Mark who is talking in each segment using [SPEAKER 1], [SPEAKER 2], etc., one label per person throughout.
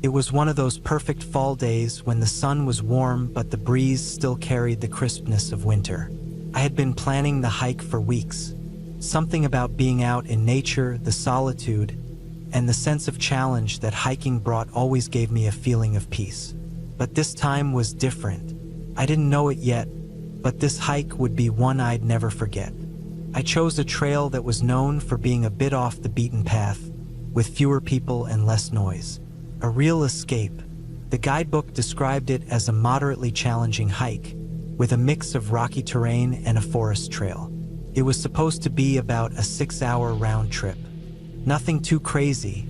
[SPEAKER 1] It was one of those perfect fall days when the sun was warm but the breeze still carried the crispness of winter. I had been planning the hike for weeks. Something about being out in nature, the solitude, and the sense of challenge that hiking brought always gave me a feeling of peace. But this time was different. I didn't know it yet, but this hike would be one I'd never forget. I chose a trail that was known for being a bit off the beaten path, with fewer people and less noise. A real escape. The guidebook described it as a moderately challenging hike, with a mix of rocky terrain and a forest trail. It was supposed to be about a 6-hour round trip. Nothing too crazy,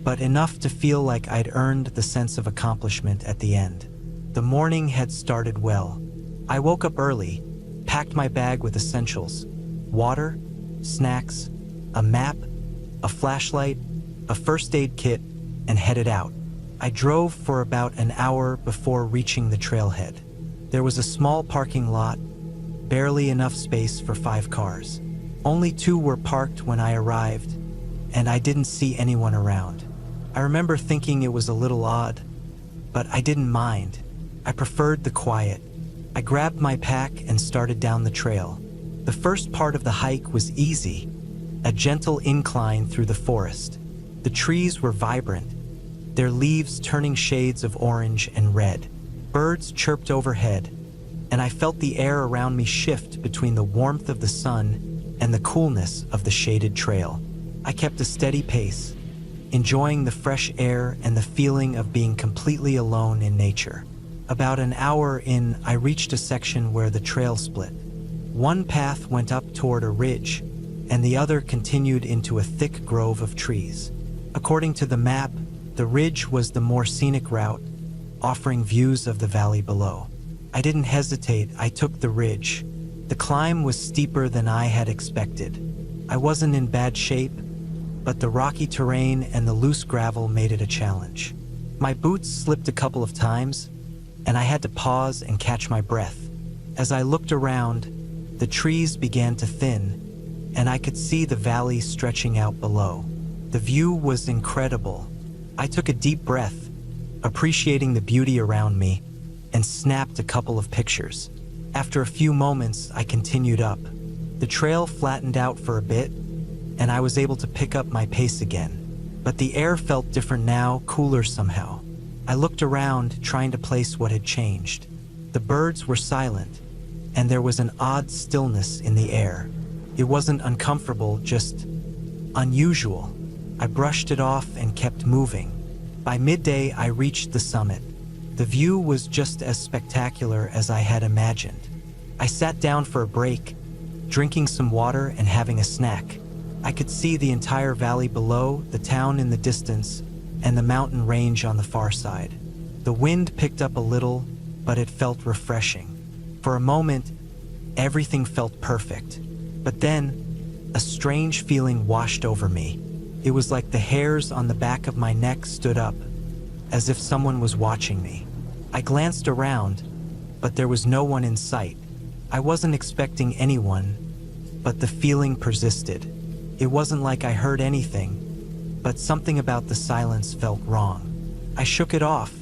[SPEAKER 1] but enough to feel like I'd earned the sense of accomplishment at the end. The morning had started well. I woke up early, packed my bag with essentials: water, snacks, a map, a flashlight, a first aid kit, and headed out. I drove for about an hour before reaching the trailhead. There was a small parking lot, barely enough space for 5 cars. Only 2 were parked when I arrived, and I didn't see anyone around. I remember thinking it was a little odd, but I didn't mind. I preferred the quiet. I grabbed my pack and started down the trail. The first part of the hike was easy, a gentle incline through the forest. The trees were vibrant, their leaves turning shades of orange and red. Birds chirped overhead, and I felt the air around me shift between the warmth of the sun and the coolness of the shaded trail. I kept a steady pace, enjoying the fresh air and the feeling of being completely alone in nature. About an hour in, I reached a section where the trail split. One path went up toward a ridge, and the other continued into a thick grove of trees. According to the map, the ridge was the more scenic route, offering views of the valley below. I didn't hesitate, I took the ridge. The climb was steeper than I had expected. I wasn't in bad shape, but the rocky terrain and the loose gravel made it a challenge. My boots slipped a couple of times, and I had to pause and catch my breath. As I looked around, the trees began to thin, and I could see the valley stretching out below. The view was incredible. I took a deep breath, appreciating the beauty around me, and snapped a couple of pictures. After a few moments, I continued up. The trail flattened out for a bit, and I was able to pick up my pace again. But the air felt different now, cooler somehow. I looked around, trying to place what had changed. The birds were silent, and there was an odd stillness in the air. It wasn't uncomfortable, just unusual. I brushed it off and kept moving. By midday, I reached the summit. The view was just as spectacular as I had imagined. I sat down for a break, drinking some water and having a snack. I could see the entire valley below, the town in the distance, and the mountain range on the far side. The wind picked up a little, but it felt refreshing. For a moment, everything felt perfect. But then, a strange feeling washed over me. It was like the hairs on the back of my neck stood up, as if someone was watching me. I glanced around, but there was no one in sight. I wasn't expecting anyone, but the feeling persisted. It wasn't like I heard anything, but something about the silence felt wrong. I shook it off,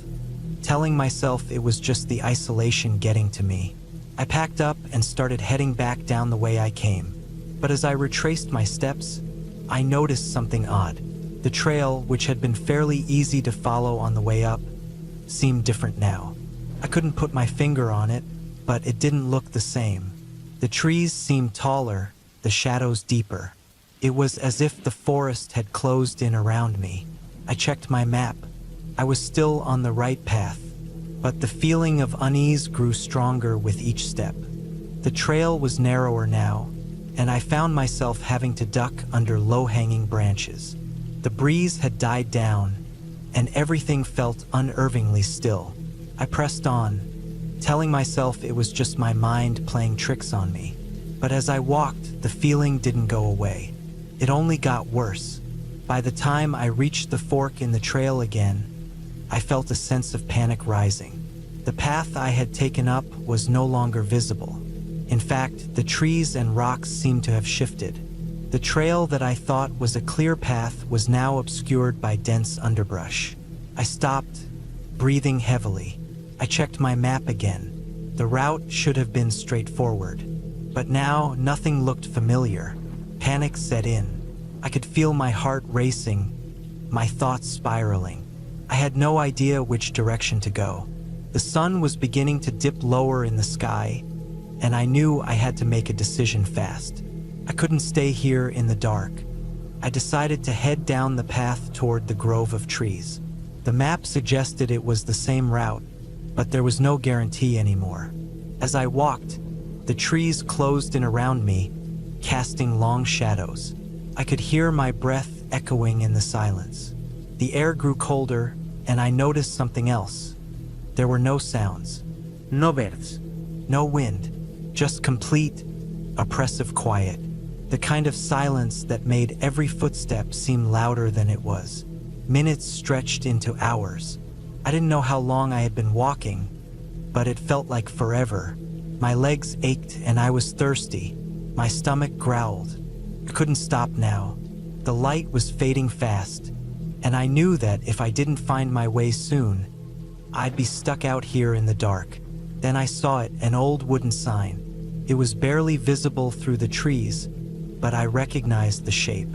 [SPEAKER 1] telling myself it was just the isolation getting to me. I packed up and started heading back down the way I came. But as I retraced my steps, I noticed something odd. The trail, which had been fairly easy to follow on the way up, seemed different now. I couldn't put my finger on it, but it didn't look the same. The trees seemed taller, the shadows deeper. It was as if the forest had closed in around me. I checked my map. I was still on the right path, but the feeling of unease grew stronger with each step. The trail was narrower now, and I found myself having to duck under low-hanging branches. The breeze had died down, and everything felt unnervingly still. I pressed on, telling myself it was just my mind playing tricks on me. But as I walked, the feeling didn't go away. It only got worse. By the time I reached the fork in the trail again, I felt a sense of panic rising. The path I had taken up was no longer visible. In fact, the trees and rocks seemed to have shifted. The trail that I thought was a clear path was now obscured by dense underbrush. I stopped, breathing heavily. I checked my map again. The route should have been straightforward. But now, nothing looked familiar. Panic set in. I could feel my heart racing, my thoughts spiraling. I had no idea which direction to go. The sun was beginning to dip lower in the sky, and I knew I had to make a decision fast. I couldn't stay here in the dark. I decided to head down the path toward the grove of trees. The map suggested it was the same route, but there was no guarantee anymore. As I walked, the trees closed in around me, casting long shadows. I could hear my breath echoing in the silence. The air grew colder, and I noticed something else. There were no sounds.
[SPEAKER 2] No birds.
[SPEAKER 1] No wind. Just complete, oppressive quiet. The kind of silence that made every footstep seem louder than it was. Minutes stretched into hours. I didn't know how long I had been walking, but it felt like forever. My legs ached and I was thirsty. My stomach growled. I couldn't stop now. The light was fading fast, and I knew that if I didn't find my way soon, I'd be stuck out here in the dark. Then I saw it, an old wooden sign. It was barely visible through the trees, but I recognized the shape.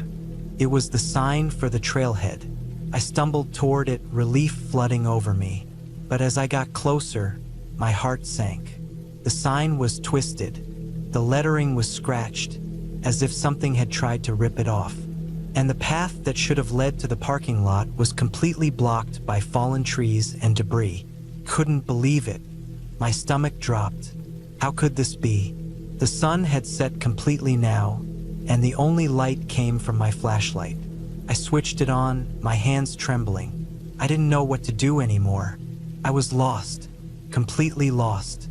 [SPEAKER 1] It was the sign for the trailhead. I stumbled toward it, relief flooding over me. But as I got closer, my heart sank. The sign was twisted. The lettering was scratched, as if something had tried to rip it off. And the path that should have led to the parking lot was completely blocked by fallen trees and debris. Couldn't believe it. My stomach dropped. How could this be? The sun had set completely now, and the only light came from my flashlight. I switched it on, my hands trembling. I didn't know what to do anymore. I was lost, completely lost.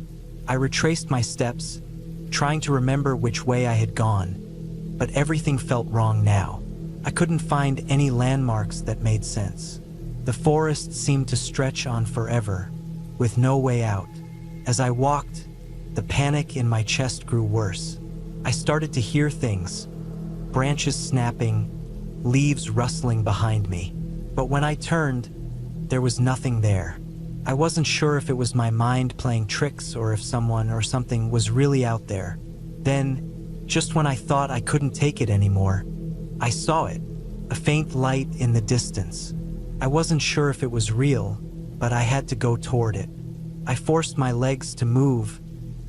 [SPEAKER 1] I retraced my steps, trying to remember which way I had gone, but everything felt wrong now. I couldn't find any landmarks that made sense. The forest seemed to stretch on forever, with no way out. As I walked, the panic in my chest grew worse. I started to hear things, branches snapping, leaves rustling behind me. But when I turned, there was nothing there. I wasn't sure if it was my mind playing tricks or if someone or something was really out there. Then, just when I thought I couldn't take it anymore, I saw it, a faint light in the distance. I wasn't sure if it was real, but I had to go toward it. I forced my legs to move,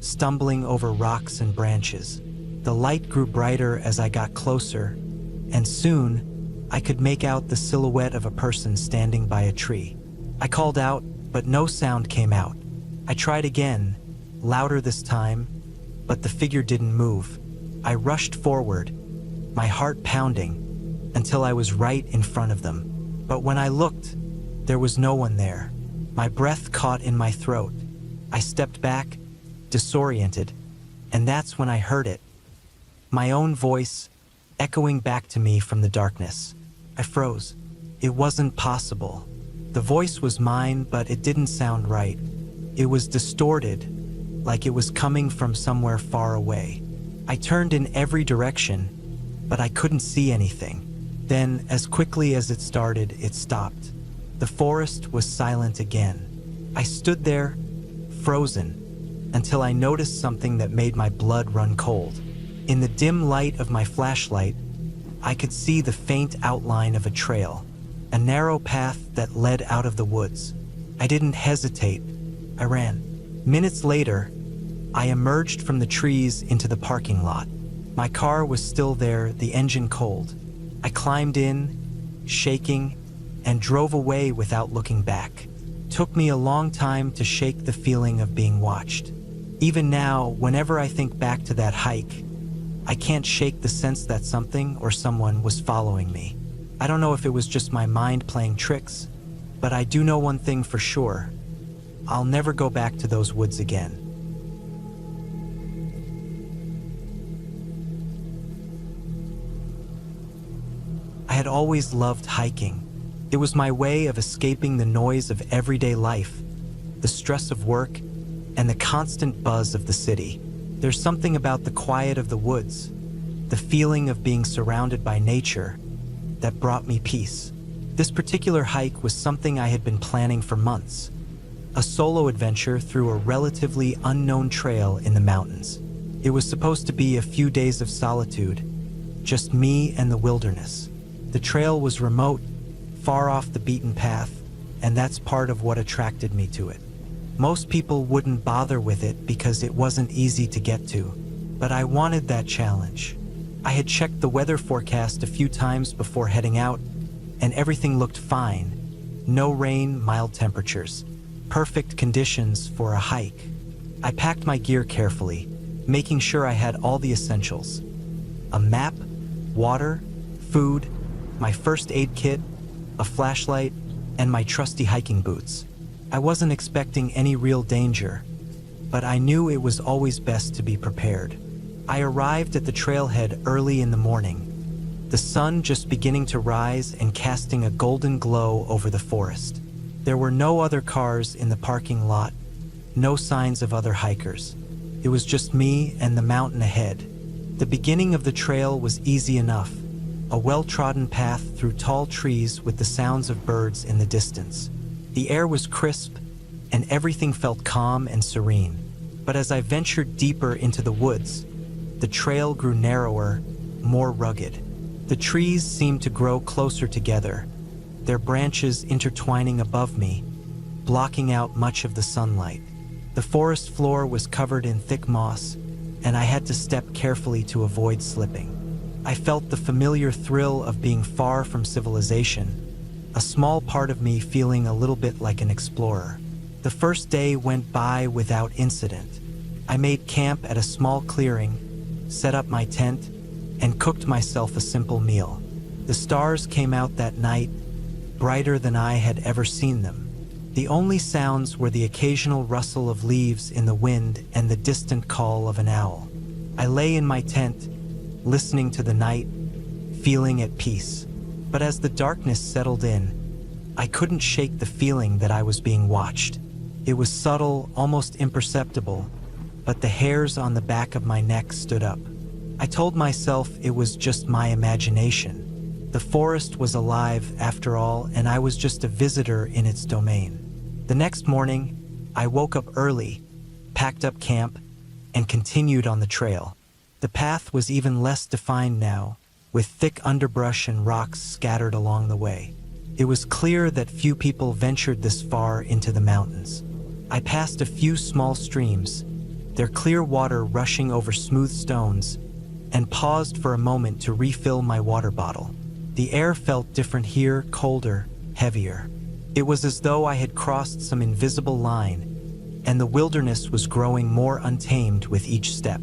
[SPEAKER 1] stumbling over rocks and branches. The light grew brighter as I got closer, and soon I could make out the silhouette of a person standing by a tree. I called out, but no sound came out. I tried again, louder this time, but the figure didn't move. I rushed forward, my heart pounding, until I was right in front of them. But when I looked, there was no one there. My breath caught in my throat. I stepped back, disoriented, and that's when I heard it. My own voice, echoing back to me from the darkness. I froze. It wasn't possible. The voice was mine, but it didn't sound right. It was distorted, like it was coming from somewhere far away. I turned in every direction, but I couldn't see anything. Then, as quickly as it started, it stopped. The forest was silent again. I stood there, frozen, until I noticed something that made my blood run cold. In the dim light of my flashlight, I could see the faint outline of a trail, a narrow path that led out of the woods. I didn't hesitate. I ran. Minutes later, I emerged from the trees into the parking lot. My car was still there, the engine cold. I climbed in, shaking, and drove away without looking back. It took me a long time to shake the feeling of being watched. Even now, whenever I think back to that hike, I can't shake the sense that something or someone was following me. I don't know if it was just my mind playing tricks, but I do know one thing for sure. I'll never go back to those woods again. I had always loved hiking. It was my way of escaping the noise of everyday life, the stress of work, and the constant buzz of the city. There's something about the quiet of the woods, the feeling of being surrounded by nature, that brought me peace. This particular hike was something I had been planning for months. A solo adventure through a relatively unknown trail in the mountains. It was supposed to be a few days of solitude, just me and the wilderness. The trail was remote, far off the beaten path, and that's part of what attracted me to it. Most people wouldn't bother with it because it wasn't easy to get to, but I wanted that challenge. I had checked the weather forecast a few times before heading out, and everything looked fine. No rain, mild temperatures. Perfect conditions for a hike. I packed my gear carefully, making sure I had all the essentials. A map, water, food, my first aid kit, a flashlight, and my trusty hiking boots. I wasn't expecting any real danger, but I knew it was always best to be prepared. I arrived at the trailhead early in the morning, the sun just beginning to rise and casting a golden glow over the forest. There were no other cars in the parking lot, no signs of other hikers. It was just me and the mountain ahead. The beginning of the trail was easy enough, a well-trodden path through tall trees with the sounds of birds in the distance. The air was crisp, and everything felt calm and serene. But as I ventured deeper into the woods, the trail grew narrower, more rugged. The trees seemed to grow closer together, their branches intertwining above me, blocking out much of the sunlight. The forest floor was covered in thick moss, and I had to step carefully to avoid slipping. I felt the familiar thrill of being far from civilization, a small part of me feeling a little bit like an explorer. The first day went by without incident. I made camp at a small clearing, set up my tent, and cooked myself a simple meal. The stars came out that night, brighter than I had ever seen them. The only sounds were the occasional rustle of leaves in the wind and the distant call of an owl. I lay in my tent, listening to the night, feeling at peace. But as the darkness settled in, I couldn't shake the feeling that I was being watched. It was subtle, almost imperceptible, but the hairs on the back of my neck stood up. I told myself it was just my imagination. The forest was alive, after all, and I was just a visitor in its domain. The next morning, I woke up early, packed up camp, and continued on the trail. The path was even less defined now, with thick underbrush and rocks scattered along the way. It was clear that few people ventured this far into the mountains. I passed a few small streams, their clear water rushing over smooth stones, and paused for a moment to refill my water bottle. The air felt different here, colder, heavier. It was as though I had crossed some invisible line, and the wilderness was growing more untamed with each step.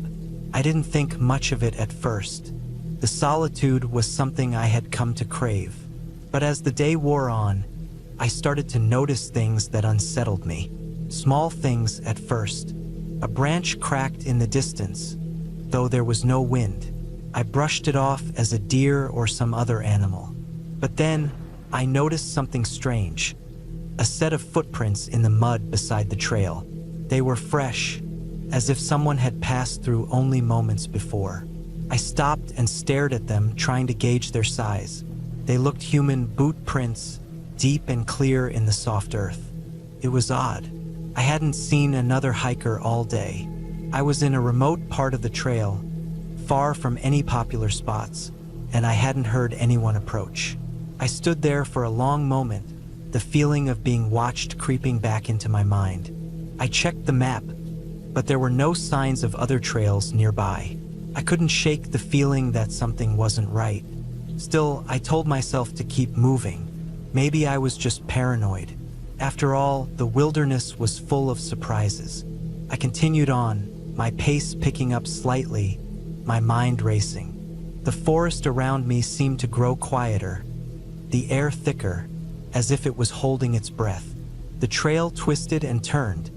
[SPEAKER 1] I didn't think much of it at first. The solitude was something I had come to crave. But as the day wore on, I started to notice things that unsettled me. Small things at first. A branch cracked in the distance, though there was no wind. I brushed it off as a deer or some other animal. But then, I noticed something strange. A set of footprints in the mud beside the trail. They were fresh, as if someone had passed through only moments before. I stopped and stared at them, trying to gauge their size. They looked human, boot prints, deep and clear in the soft earth. It was odd. I hadn't seen another hiker all day. I was in a remote part of the trail, far from any popular spots, and I hadn't heard anyone approach. I stood there for a long moment, the feeling of being watched creeping back into my mind. I checked the map, but there were no signs of other trails nearby. I couldn't shake the feeling that something wasn't right. Still, I told myself to keep moving. Maybe I was just paranoid. After all, the wilderness was full of surprises. I continued on, my pace picking up slightly, my mind racing. The forest around me seemed to grow quieter, the air thicker, as if it was holding its breath. The trail twisted and turned,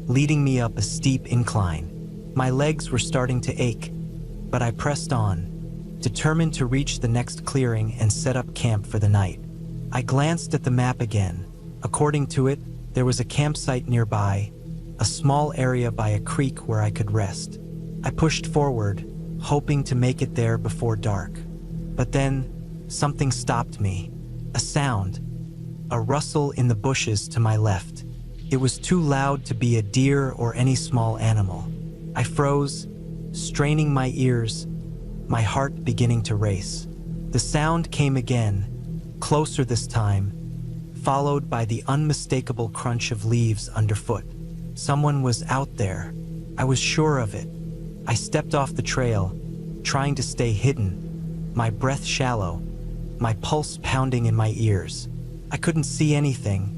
[SPEAKER 1] leading me up a steep incline. My legs were starting to ache, but I pressed on, determined to reach the next clearing and set up camp for the night. I glanced at the map again. According to it, there was a campsite nearby, a small area by a creek where I could rest. I pushed forward, hoping to make it there before dark. But then, something stopped me. A sound, a rustle in the bushes to my left. It was too loud to be a deer or any small animal. I froze, straining my ears, my heart beginning to race. The sound came again, closer this time, followed by the unmistakable crunch of leaves underfoot. Someone was out there. I was sure of it. I stepped off the trail, trying to stay hidden, my breath shallow, my pulse pounding in my ears. I couldn't see anything,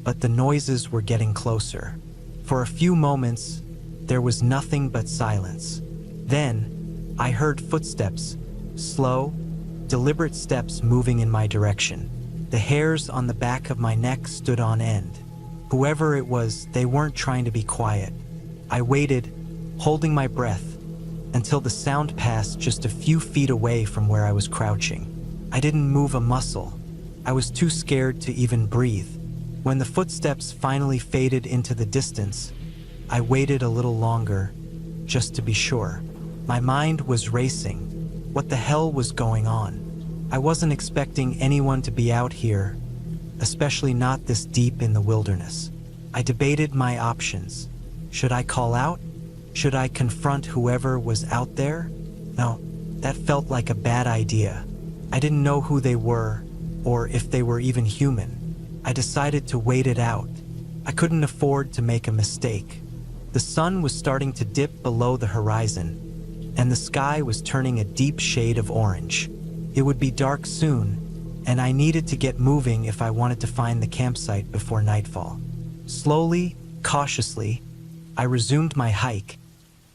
[SPEAKER 1] but the noises were getting closer. For a few moments, there was nothing but silence. Then, I heard footsteps, slow, deliberate steps moving in my direction. The hairs on the back of my neck stood on end. Whoever it was, they weren't trying to be quiet. I waited, holding my breath, until the sound passed just a few feet away from where I was crouching. I didn't move a muscle. I was too scared to even breathe. When the footsteps finally faded into the distance, I waited a little longer, just to be sure. My mind was racing. What the hell was going on? I wasn't expecting anyone to be out here, especially not this deep in the wilderness. I debated my options. Should I call out? Should I confront whoever was out there? No, that felt like a bad idea. I didn't know who they were, or if they were even human. I decided to wait it out. I couldn't afford to make a mistake. The sun was starting to dip below the horizon, and the sky was turning a deep shade of orange. It would be dark soon, and I needed to get moving if I wanted to find the campsite before nightfall. Slowly, cautiously, I resumed my hike,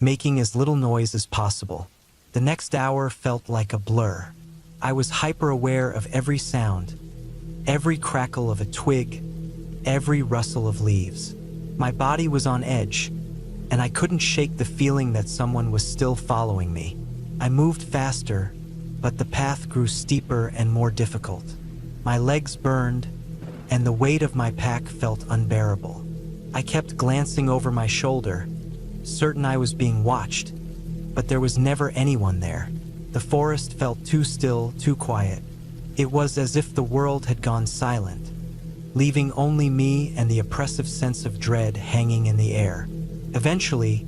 [SPEAKER 1] making as little noise as possible. The next hour felt like a blur. I was hyper-aware of every sound, every crackle of a twig, every rustle of leaves. My body was on edge, and I couldn't shake the feeling that someone was still following me. I moved faster, but the path grew steeper and more difficult. My legs burned, and the weight of my pack felt unbearable. I kept glancing over my shoulder, certain I was being watched, but there was never anyone there. The forest felt too still, too quiet. It was as if the world had gone silent, leaving only me and the oppressive sense of dread hanging in the air. Eventually,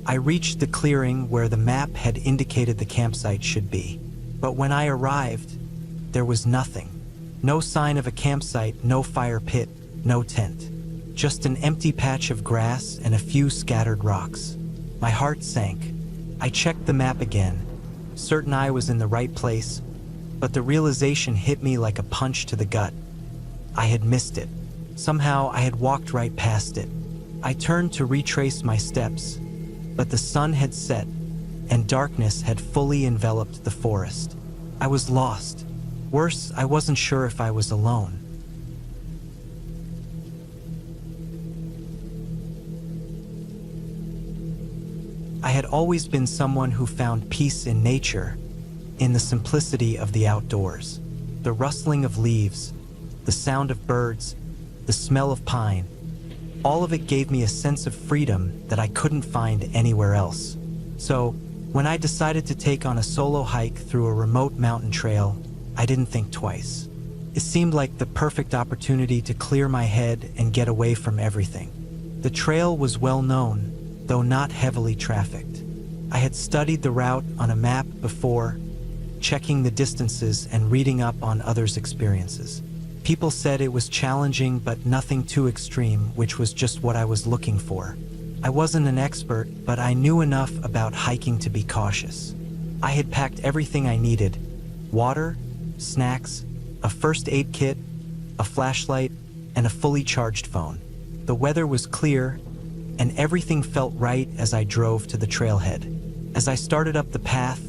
[SPEAKER 1] I reached the clearing where the map had indicated the campsite should be. But when I arrived, there was nothing. No sign of a campsite, no fire pit, no tent. Just an empty patch of grass and a few scattered rocks. My heart sank. I checked the map again, certain I was in the right place, but the realization hit me like a punch to the gut. I had missed it. Somehow I had walked right past it. I turned to retrace my steps, but the sun had set, and darkness had fully enveloped the forest. I was lost. Worse, I wasn't sure if I was alone. I had always been someone who found peace in nature, in the simplicity of the outdoors. The rustling of leaves, the sound of birds, the smell of pine, all of it gave me a sense of freedom that I couldn't find anywhere else. So, when I decided to take on a solo hike through a remote mountain trail, I didn't think twice. It seemed like the perfect opportunity to clear my head and get away from everything. The trail was well known, though not heavily trafficked. I had studied the route on a map before, checking the distances and reading up on others' experiences. People said it was challenging but nothing too extreme, which was just what I was looking for. I wasn't an expert, but I knew enough about hiking to be cautious. I had packed everything I needed: water, snacks, a first aid kit, a flashlight, and a fully charged phone. The weather was clear, and everything felt right as I drove to the trailhead. As I started up the path,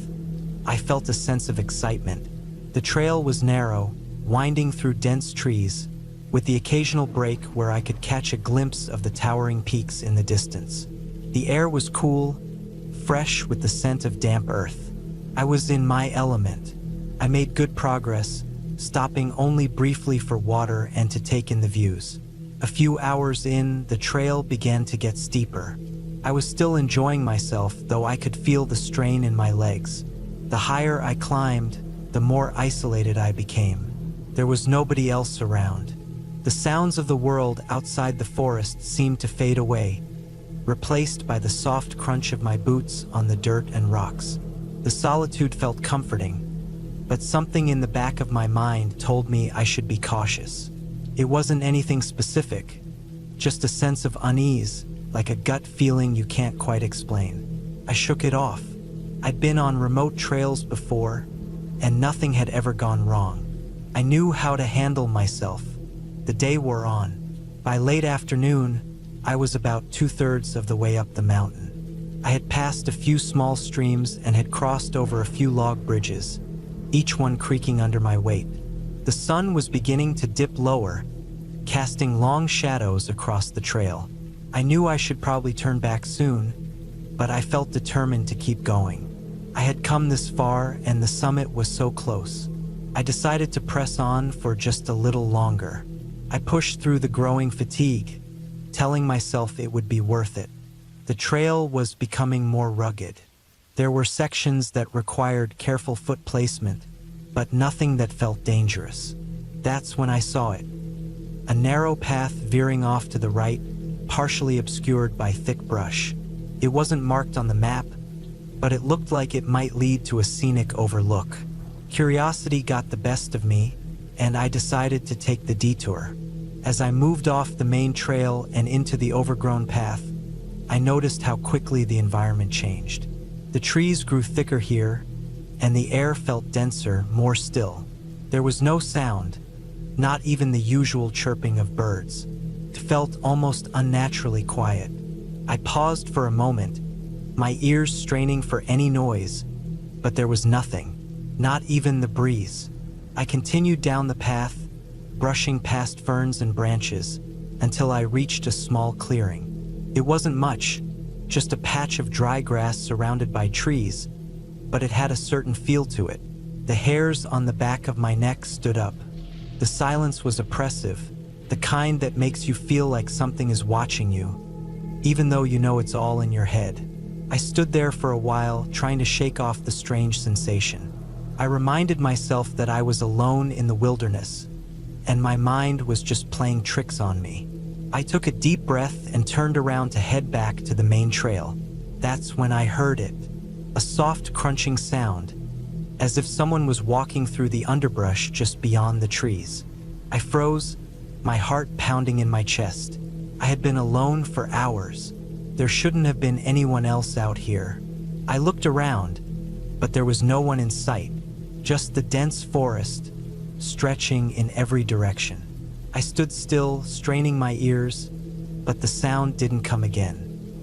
[SPEAKER 1] I felt a sense of excitement. The trail was narrow, winding through dense trees, with the occasional break where I could catch a glimpse of the towering peaks in the distance. The air was cool, fresh with the scent of damp earth. I was in my element. I made good progress, stopping only briefly for water and to take in the views. A few hours in, the trail began to get steeper. I was still enjoying myself, though I could feel the strain in my legs. The higher I climbed, the more isolated I became. There was nobody else around. The sounds of the world outside the forest seemed to fade away, replaced by the soft crunch of my boots on the dirt and rocks. The solitude felt comforting, but something in the back of my mind told me I should be cautious. It wasn't anything specific, just a sense of unease, like a gut feeling you can't quite explain. I shook it off. I'd been on remote trails before, and nothing had ever gone wrong. I knew how to handle myself. The day wore on. By late afternoon, I was about 2/3 of the way up the mountain. I had passed a few small streams and had crossed over a few log bridges, each one creaking under my weight. The sun was beginning to dip lower, casting long shadows across the trail. I knew I should probably turn back soon, but I felt determined to keep going. I had come this far and the summit was so close. I decided to press on for just a little longer. I pushed through the growing fatigue, telling myself it would be worth it. The trail was becoming more rugged. There were sections that required careful foot placement, but nothing that felt dangerous. That's when I saw it. A narrow path veering off to the right, partially obscured by thick brush. It wasn't marked on the map, but it looked like it might lead to a scenic overlook. Curiosity got the best of me, and I decided to take the detour. As I moved off the main trail and into the overgrown path, I noticed how quickly the environment changed. The trees grew thicker here, and the air felt denser, more still. There was no sound, not even the usual chirping of birds. It felt almost unnaturally quiet. I paused for a moment, my ears straining for any noise, but there was nothing, not even the breeze. I continued down the path, brushing past ferns and branches, until I reached a small clearing. It wasn't much, just a patch of dry grass surrounded by trees, but it had a certain feel to it. The hairs on the back of my neck stood up. The silence was oppressive, the kind that makes you feel like something is watching you, even though you know it's all in your head. I stood there for a while, trying to shake off the strange sensation. I reminded myself that I was alone in the wilderness, and my mind was just playing tricks on me. I took a deep breath and turned around to head back to the main trail. That's when I heard it, a soft crunching sound, as if someone was walking through the underbrush just beyond the trees. I froze, my heart pounding in my chest. I had been alone for hours. There shouldn't have been anyone else out here. I looked around, but there was no one in sight, just the dense forest, stretching in every direction. I stood still, straining my ears, but the sound didn't come again.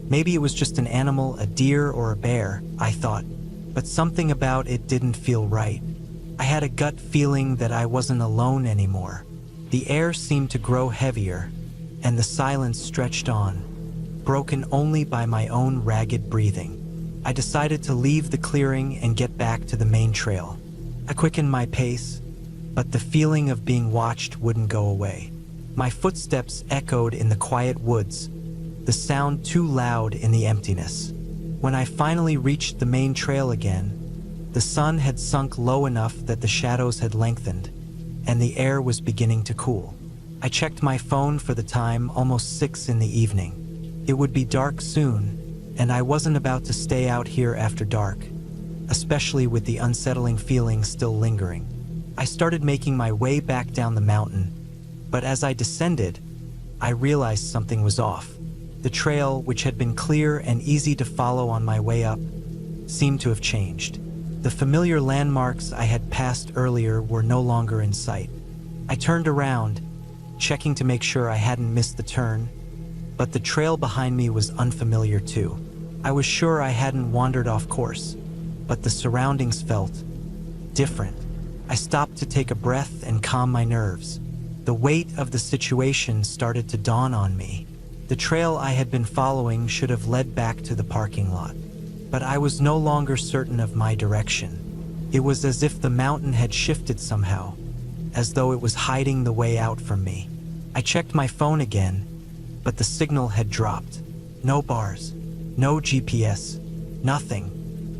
[SPEAKER 1] Maybe it was just an animal, a deer or a bear, I thought, but something about it didn't feel right. I had a gut feeling that I wasn't alone anymore. The air seemed to grow heavier, and the silence stretched on, broken only by my own ragged breathing. I decided to leave the clearing and get back to the main trail. I quickened my pace, but the feeling of being watched wouldn't go away. My footsteps echoed in the quiet woods, the sound too loud in the emptiness. When I finally reached the main trail again, the sun had sunk low enough that the shadows had lengthened, and the air was beginning to cool. I checked my phone for the time, almost 6 in the evening. It would be dark soon, and I wasn't about to stay out here after dark, especially with the unsettling feeling still lingering. I started making my way back down the mountain, but as I descended, I realized something was off. The trail, which had been clear and easy to follow on my way up, seemed to have changed. The familiar landmarks I had passed earlier were no longer in sight. I turned around, checking to make sure I hadn't missed the turn, but the trail behind me was unfamiliar too. I was sure I hadn't wandered off course, but the surroundings felt different. I stopped to take a breath and calm my nerves. The weight of the situation started to dawn on me. The trail I had been following should have led back to the parking lot, but I was no longer certain of my direction. It was as if the mountain had shifted somehow, as though it was hiding the way out from me. I checked my phone again, but the signal had dropped. No bars, no GPS, nothing.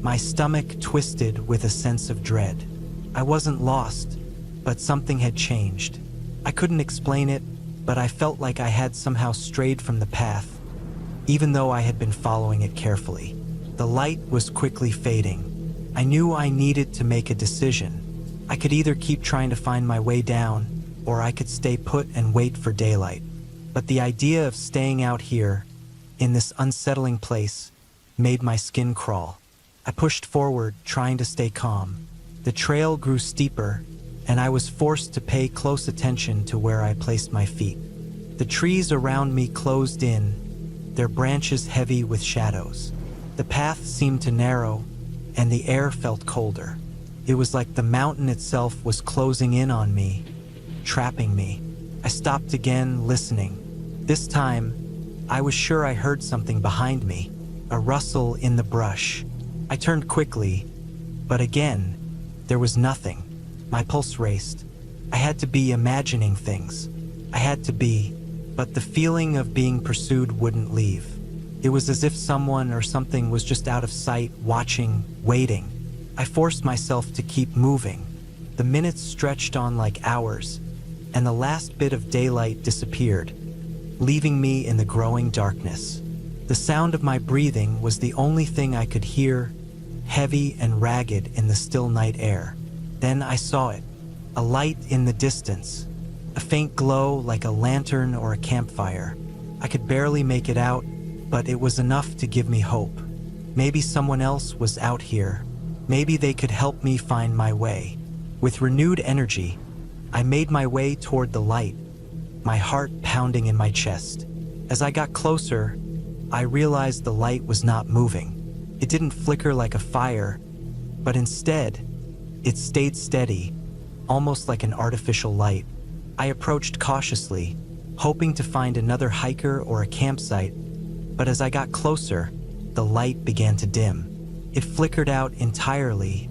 [SPEAKER 1] My stomach twisted with a sense of dread. I wasn't lost, but something had changed. I couldn't explain it, but I felt like I had somehow strayed from the path, even though I had been following it carefully. The light was quickly fading. I knew I needed to make a decision. I could either keep trying to find my way down, or I could stay put and wait for daylight. But the idea of staying out here, in this unsettling place, made my skin crawl. I pushed forward, trying to stay calm. The trail grew steeper, and I was forced to pay close attention to where I placed my feet. The trees around me closed in, their branches heavy with shadows. The path seemed to narrow, and the air felt colder. It was like the mountain itself was closing in on me, trapping me. I stopped again, listening. This time, I was sure I heard something behind me, a rustle in the brush. I turned quickly, but again, there was nothing. My pulse raced. I had to be imagining things. I had to be, but the feeling of being pursued wouldn't leave. It was as if someone or something was just out of sight, watching, waiting. I forced myself to keep moving. The minutes stretched on like hours, and the last bit of daylight disappeared, leaving me in the growing darkness. The sound of my breathing was the only thing I could hear, heavy and ragged in the still night air. Then I saw it, a light in the distance, a faint glow like a lantern or a campfire. I could barely make it out, but it was enough to give me hope. Maybe someone else was out here. Maybe they could help me find my way. With renewed energy, I made my way toward the light, my heart pounding in my chest. As I got closer, I realized the light was not moving. It didn't flicker like a fire, but instead, it stayed steady, almost like an artificial light. I approached cautiously, hoping to find another hiker or a campsite, but as I got closer, the light began to dim. It flickered out entirely,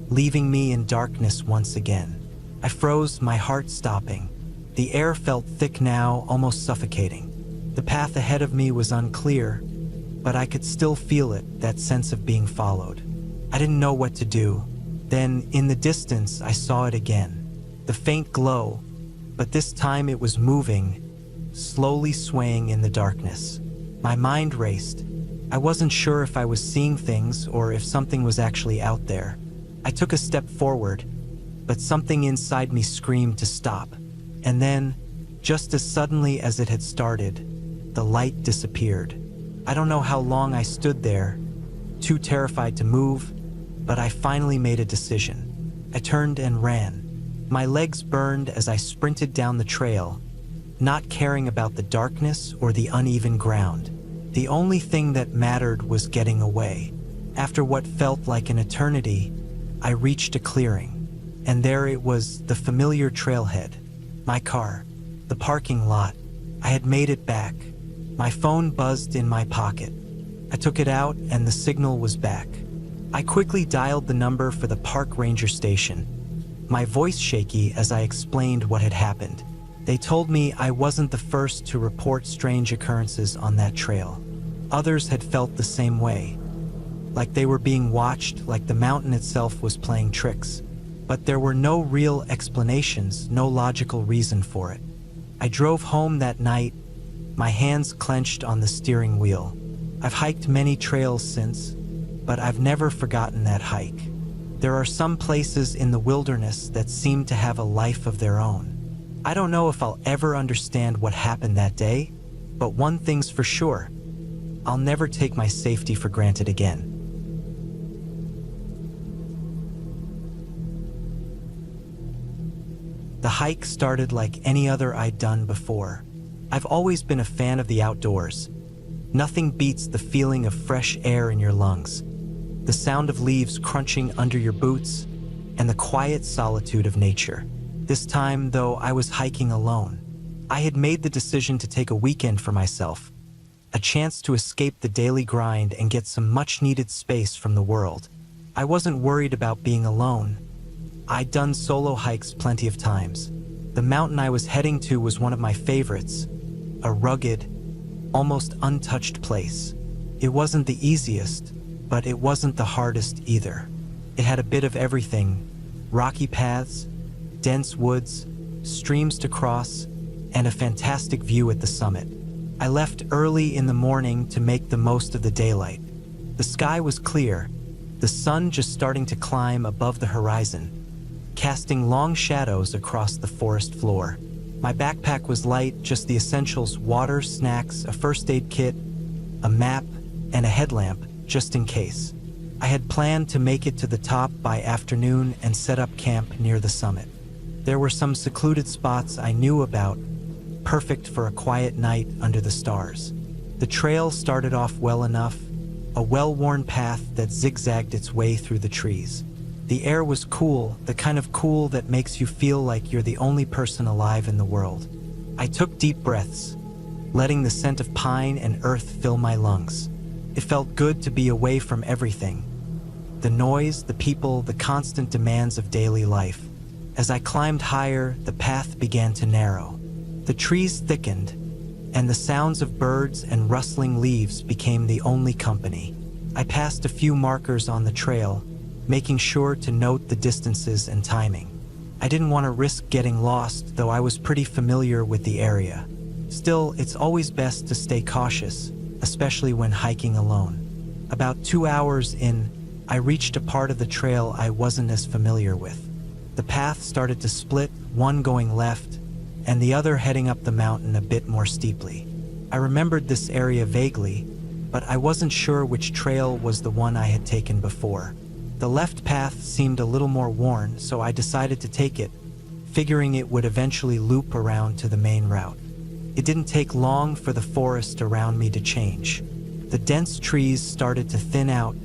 [SPEAKER 1] leaving me in darkness once again. I froze, my heart stopping. The air felt thick now, almost suffocating. The path ahead of me was unclear, but I could still feel it, that sense of being followed. I didn't know what to do. Then, in the distance, I saw it again. The faint glow, but this time it was moving, slowly swaying in the darkness. My mind raced. I wasn't sure if I was seeing things or if something was actually out there. I took a step forward, but something inside me screamed to stop. And then, just as suddenly as it had started, the light disappeared. I don't know how long I stood there, too terrified to move, but I finally made a decision. I turned and ran. My legs burned as I sprinted down the trail, not caring about the darkness or the uneven ground. The only thing that mattered was getting away. After what felt like an eternity, I reached a clearing, and there it was, the familiar trailhead. My car, the parking lot. I had made it back. My phone buzzed in my pocket. I took it out and the signal was back. I quickly dialed the number for the park ranger station, my voice shaky as I explained what had happened. They told me I wasn't the first to report strange occurrences on that trail. Others had felt the same way, like they were being watched, like the mountain itself was playing tricks. But there were no real explanations, no logical reason for it. I drove home that night, my hands clenched on the steering wheel. I've hiked many trails since, but I've never forgotten that hike. There are some places in the wilderness that seem to have a life of their own. I don't know if I'll ever understand what happened that day, but one thing's for sure, I'll never take my safety for granted again. The hike started like any other I'd done before. I've always been a fan of the outdoors. Nothing beats the feeling of fresh air in your lungs, the sound of leaves crunching under your boots, and the quiet solitude of nature. This time, though, I was hiking alone. I had made the decision to take a weekend for myself, a chance to escape the daily grind and get some much-needed space from the world. I wasn't worried about being alone. I'd done solo hikes plenty of times. The mountain I was heading to was one of my favorites, a rugged, almost untouched place. It wasn't the easiest, but it wasn't the hardest either. It had a bit of everything: rocky paths, dense woods, streams to cross, and a fantastic view at the summit. I left early in the morning to make the most of the daylight. The sky was clear, the sun just starting to climb above the horizon, casting long shadows across the forest floor. My backpack was light, just the essentials: water, snacks, a first aid kit, a map, and a headlamp, just in case. I had planned to make it to the top by afternoon and set up camp near the summit. There were some secluded spots I knew about, perfect for a quiet night under the stars. The trail started off well enough, a well-worn path that zigzagged its way through the trees. The air was cool, the kind of cool that makes you feel like you're the only person alive in the world. I took deep breaths, letting the scent of pine and earth fill my lungs. It felt good to be away from everything. The noise, the people, the constant demands of daily life. As I climbed higher, the path began to narrow. The trees thickened, and the sounds of birds and rustling leaves became the only company. I passed a few markers on the trail, making sure to note the distances and timing. I didn't want to risk getting lost, though I was pretty familiar with the area. Still, it's always best to stay cautious, especially when hiking alone. About 2 hours in, I reached a part of the trail I wasn't as familiar with. The path started to split, one going left, and the other heading up the mountain a bit more steeply. I remembered this area vaguely, but I wasn't sure which trail was the one I had taken before. The left path seemed a little more worn, so I decided to take it, figuring it would eventually loop around to the main route. It didn't take long for the forest around me to change. The dense trees started to thin out,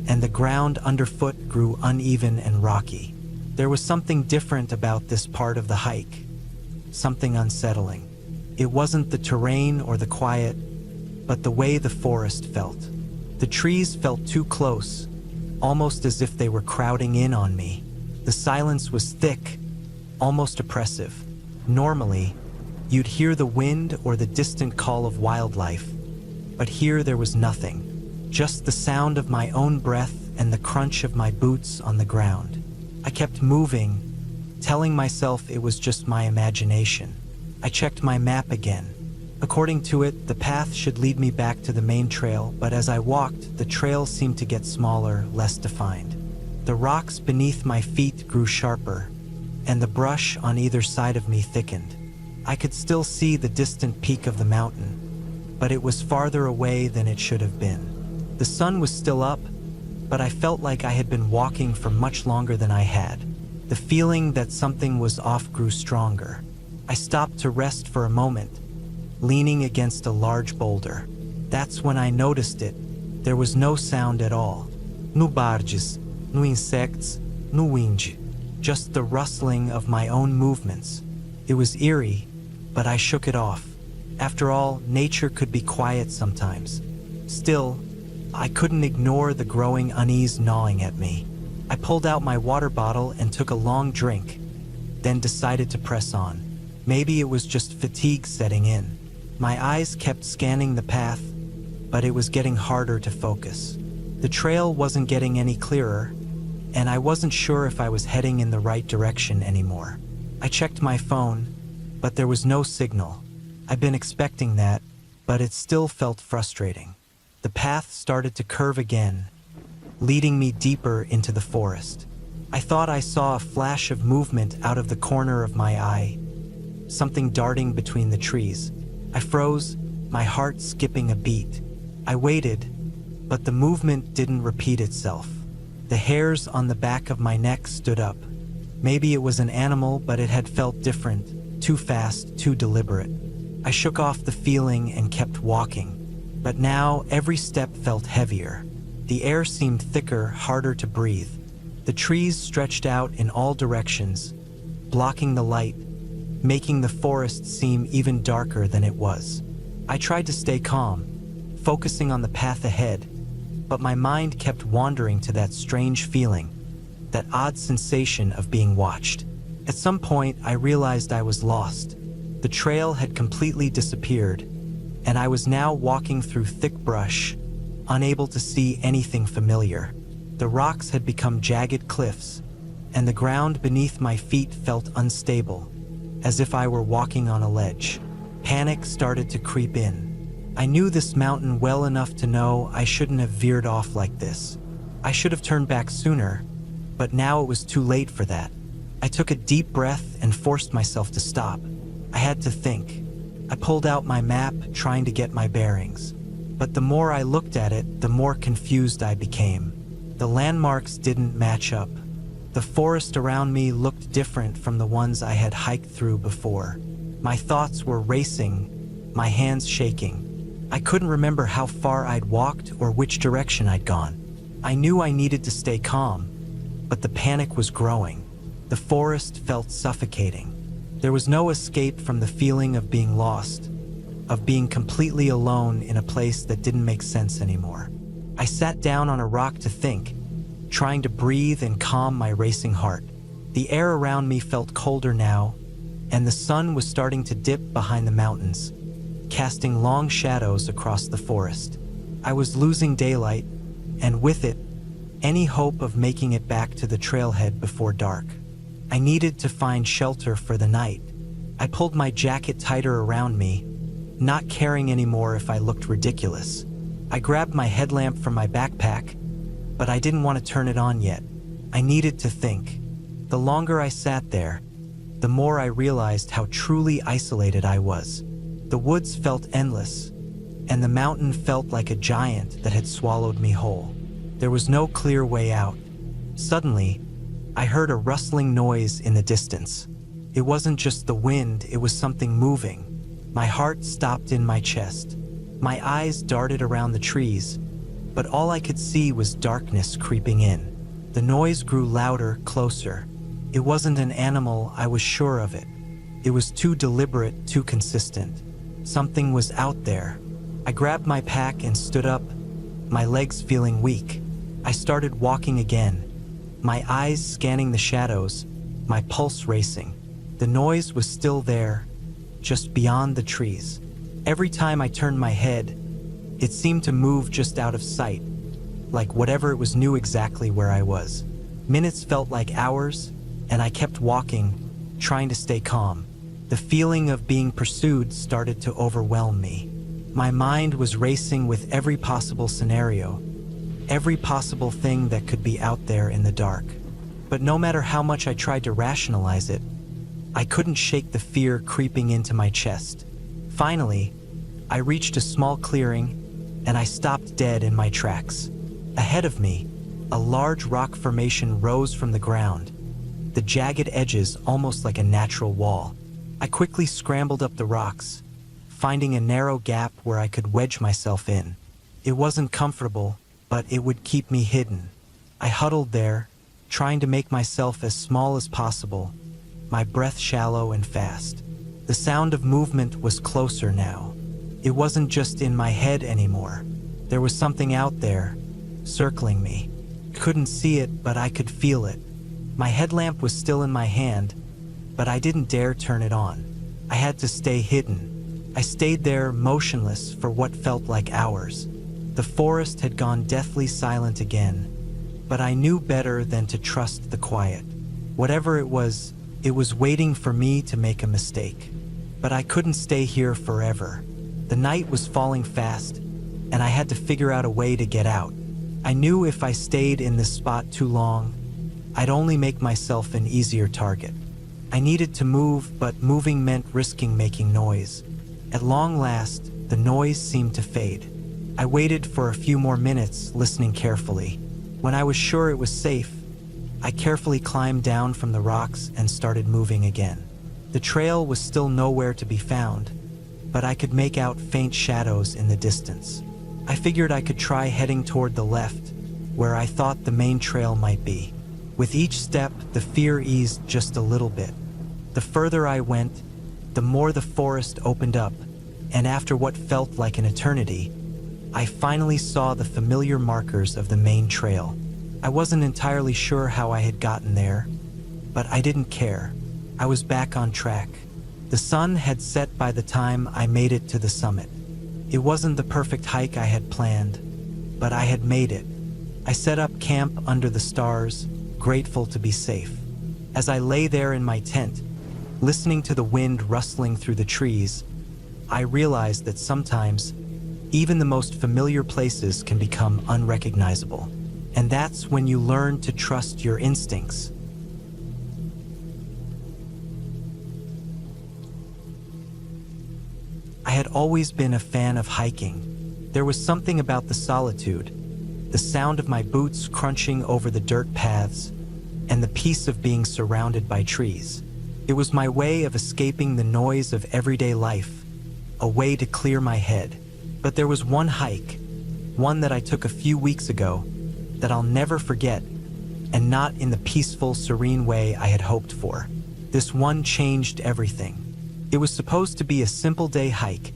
[SPEAKER 1] and the ground underfoot grew uneven and rocky. There was something different about this part of the hike, something unsettling. It wasn't the terrain or the quiet, but the way the forest felt. The trees felt too close, almost as if they were crowding in on me. The silence was thick, almost oppressive. Normally, you'd hear the wind or the distant call of wildlife, but here there was nothing, just the sound of my own breath and the crunch of my boots on the ground. I kept moving, telling myself it was just my imagination. I checked my map again. According to it, the path should lead me back to the main trail, but as I walked, the trail seemed to get smaller, less defined. The rocks beneath my feet grew sharper, and the brush on either side of me thickened. I could still see the distant peak of the mountain, but it was farther away than it should have been. The sun was still up, but I felt like I had been walking for much longer than I had. The feeling that something was off grew stronger. I stopped to rest for a moment, leaning against a large boulder. That's when I noticed it. There was no sound at all. No barges, no insects, no wind. Just the rustling of my own movements. It was eerie, but I shook it off. After all, nature could be quiet sometimes. Still, I couldn't ignore the growing unease gnawing at me. I pulled out my water bottle and took a long drink, then decided to press on. Maybe it was just fatigue setting in. My eyes kept scanning the path, but it was getting harder to focus. The trail wasn't getting any clearer, and I wasn't sure if I was heading in the right direction anymore. I checked my phone, but there was no signal. I'd been expecting that, but it still felt frustrating. The path started to curve again, leading me deeper into the forest. I thought I saw a flash of movement out of the corner of my eye, something darting between the trees. I froze, my heart skipping a beat. I waited, but the movement didn't repeat itself. The hairs on the back of my neck stood up. Maybe it was an animal, but it had felt different, too fast, too deliberate. I shook off the feeling and kept walking. But now, every step felt heavier. The air seemed thicker, harder to breathe. The trees stretched out in all directions, blocking the light, making the forest seem even darker than it was. I tried to stay calm, focusing on the path ahead, but my mind kept wandering to that strange feeling, that odd sensation of being watched. At some point, I realized I was lost. The trail had completely disappeared, and I was now walking through thick brush, unable to see anything familiar. The rocks had become jagged cliffs, and the ground beneath my feet felt unstable, as if I were walking on a ledge. Panic started to creep in. I knew this mountain well enough to know I shouldn't have veered off like this. I should have turned back sooner, but now it was too late for that. I took a deep breath and forced myself to stop. I had to think. I pulled out my map, trying to get my bearings. But the more I looked at it, the more confused I became. The landmarks didn't match up. The forest around me looked different from the ones I had hiked through before. My thoughts were racing, my hands shaking. I couldn't remember how far I'd walked or which direction I'd gone. I knew I needed to stay calm, but the panic was growing. The forest felt suffocating. There was no escape from the feeling of being lost, of being completely alone in a place that didn't make sense anymore. I sat down on a rock to think, trying to breathe and calm my racing heart. The air around me felt colder now, and the sun was starting to dip behind the mountains, casting long shadows across the forest. I was losing daylight, and with it, any hope of making it back to the trailhead before dark. I needed to find shelter for the night. I pulled my jacket tighter around me, not caring anymore if I looked ridiculous. I grabbed my headlamp from my backpack, but I didn't want to turn it on yet. I needed to think. The longer I sat there, the more I realized how truly isolated I was. The woods felt endless, and the mountain felt like a giant that had swallowed me whole. There was no clear way out. Suddenly, I heard a rustling noise in the distance. It wasn't just the wind, it was something moving. My heart stopped in my chest. My eyes darted around the trees, but all I could see was darkness creeping in. The noise grew louder, closer. It wasn't an animal, I was sure of it. It was too deliberate, too consistent. Something was out there. I grabbed my pack and stood up, my legs feeling weak. I started walking again, my eyes scanning the shadows, my pulse racing. The noise was still there, just beyond the trees. Every time I turned my head, it seemed to move just out of sight, like whatever it was knew exactly where I was. Minutes felt like hours, and I kept walking, trying to stay calm. The feeling of being pursued started to overwhelm me. My mind was racing with every possible scenario, every possible thing that could be out there in the dark. But no matter how much I tried to rationalize it, I couldn't shake the fear creeping into my chest. Finally, I reached a small clearing, and I stopped dead in my tracks. Ahead of me, a large rock formation rose from the ground, the jagged edges almost like a natural wall. I quickly scrambled up the rocks, finding a narrow gap where I could wedge myself in. It wasn't comfortable, but it would keep me hidden. I huddled there, trying to make myself as small as possible, my breath shallow and fast. The sound of movement was closer now. It wasn't just in my head anymore. There was something out there, circling me. Couldn't see it, but I could feel it. My headlamp was still in my hand, but I didn't dare turn it on. I had to stay hidden. I stayed there, motionless, for what felt like hours. The forest had gone deathly silent again, but I knew better than to trust the quiet. Whatever it was waiting for me to make a mistake. But I couldn't stay here forever. The night was falling fast, and I had to figure out a way to get out. I knew if I stayed in this spot too long, I'd only make myself an easier target. I needed to move, but moving meant risking making noise. At long last, the noise seemed to fade. I waited for a few more minutes, listening carefully. When I was sure it was safe, I carefully climbed down from the rocks and started moving again. The trail was still nowhere to be found, but I could make out faint shadows in the distance. I figured I could try heading toward the left, where I thought the main trail might be. With each step, the fear eased just a little bit. The further I went, the more the forest opened up, and after what felt like an eternity, I finally saw the familiar markers of the main trail. I wasn't entirely sure how I had gotten there, but I didn't care. I was back on track. The sun had set by the time I made it to the summit. It wasn't the perfect hike I had planned, but I had made it. I set up camp under the stars, grateful to be safe. As I lay there in my tent, listening to the wind rustling through the trees, I realized that sometimes even the most familiar places can become unrecognizable. And that's when you learn to trust your instincts. I had always been a fan of hiking. There was something about the solitude, the sound of my boots crunching over the dirt paths, and the peace of being surrounded by trees. It was my way of escaping the noise of everyday life, a way to clear my head. But there was one hike, one that I took a few weeks ago, that I'll never forget, and not in the peaceful, serene way I had hoped for. This one changed everything. It was supposed to be a simple day hike,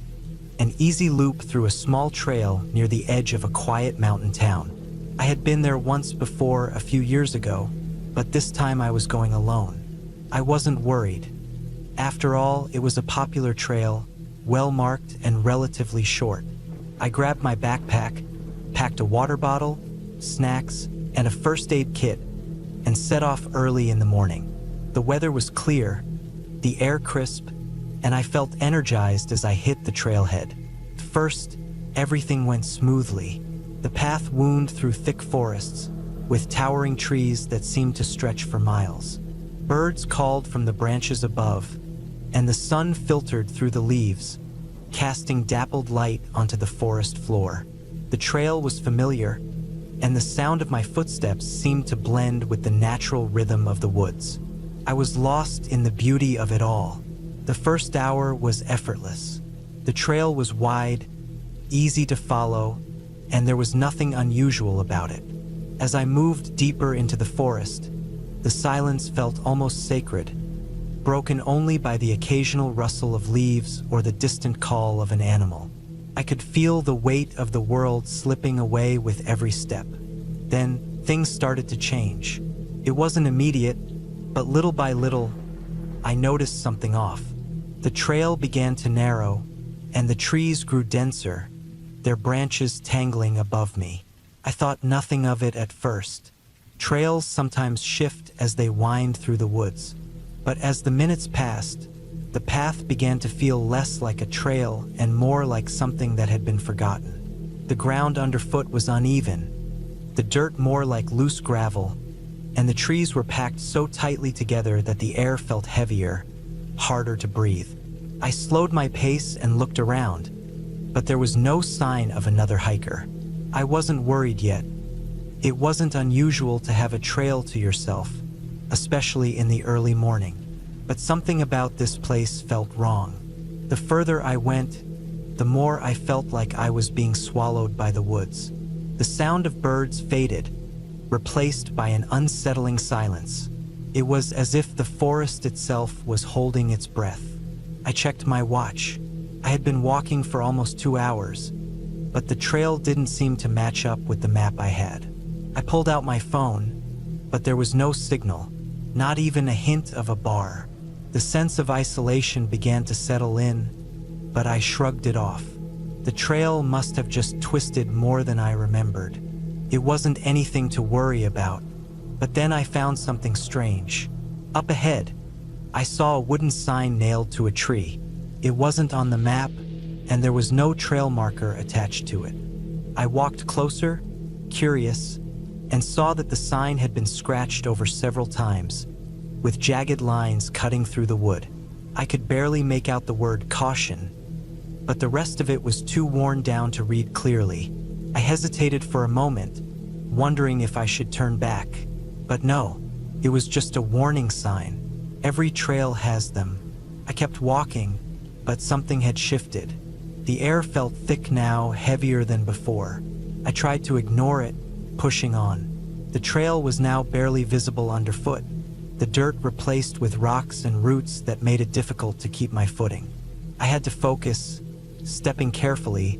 [SPEAKER 1] an easy loop through a small trail near the edge of a quiet mountain town. I had been there once before a few years ago, but this time I was going alone. I wasn't worried. After all, it was a popular trail, well-marked and relatively short. I grabbed my backpack, packed a water bottle, snacks, and a first aid kit, and set off early in the morning. The weather was clear, the air crisp, and I felt energized as I hit the trailhead. First, everything went smoothly. The path wound through thick forests, with towering trees that seemed to stretch for miles. Birds called from the branches above, and the sun filtered through the leaves, casting dappled light onto the forest floor. The trail was familiar, and the sound of my footsteps seemed to blend with the natural rhythm of the woods. I was lost in the beauty of it all. The first hour was effortless. The trail was wide, easy to follow, and there was nothing unusual about it. As I moved deeper into the forest, the silence felt almost sacred, broken only by the occasional rustle of leaves or the distant call of an animal. I could feel the weight of the world slipping away with every step. Then, things started to change. It wasn't immediate, but little by little, I noticed something off. The trail began to narrow, and the trees grew denser, their branches tangling above me. I thought nothing of it at first. Trails sometimes shift as they wind through the woods. But as the minutes passed, the path began to feel less like a trail and more like something that had been forgotten. The ground underfoot was uneven, the dirt more like loose gravel, and the trees were packed so tightly together that the air felt heavier, harder to breathe. I slowed my pace and looked around, but there was no sign of another hiker. I wasn't worried yet. It wasn't unusual to have a trail to yourself, especially in the early morning. But something about this place felt wrong. The further I went, the more I felt like I was being swallowed by the woods. The sound of birds faded, replaced by an unsettling silence. It was as if the forest itself was holding its breath. I checked my watch. I had been walking for almost 2 hours, but the trail didn't seem to match up with the map I had. I pulled out my phone, but there was no signal, not even a hint of a bar. The sense of isolation began to settle in, but I shrugged it off. The trail must have just twisted more than I remembered. It wasn't anything to worry about. But then I found something strange. Up ahead, I saw a wooden sign nailed to a tree. It wasn't on the map, and there was no trail marker attached to it. I walked closer, curious, and saw that the sign had been scratched over several times, with jagged lines cutting through the wood. I could barely make out the word caution, but the rest of it was too worn down to read clearly. I hesitated for a moment, wondering if I should turn back. But no, it was just a warning sign. Every trail has them. I kept walking, but something had shifted. The air felt thick now, heavier than before. I tried to ignore it, pushing on. The trail was now barely visible underfoot, the dirt replaced with rocks and roots that made it difficult to keep my footing. I had to focus, stepping carefully,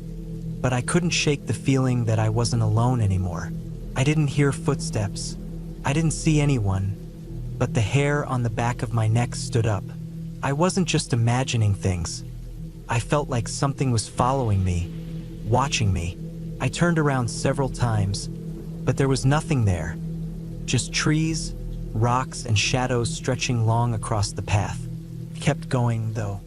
[SPEAKER 1] but I couldn't shake the feeling that I wasn't alone anymore. I didn't hear footsteps. I didn't see anyone, but the hair on the back of my neck stood up. I wasn't just imagining things. I felt like something was following me, watching me. I turned around several times, but there was nothing there. Just trees, rocks and shadows stretching long across the path. I kept going, though.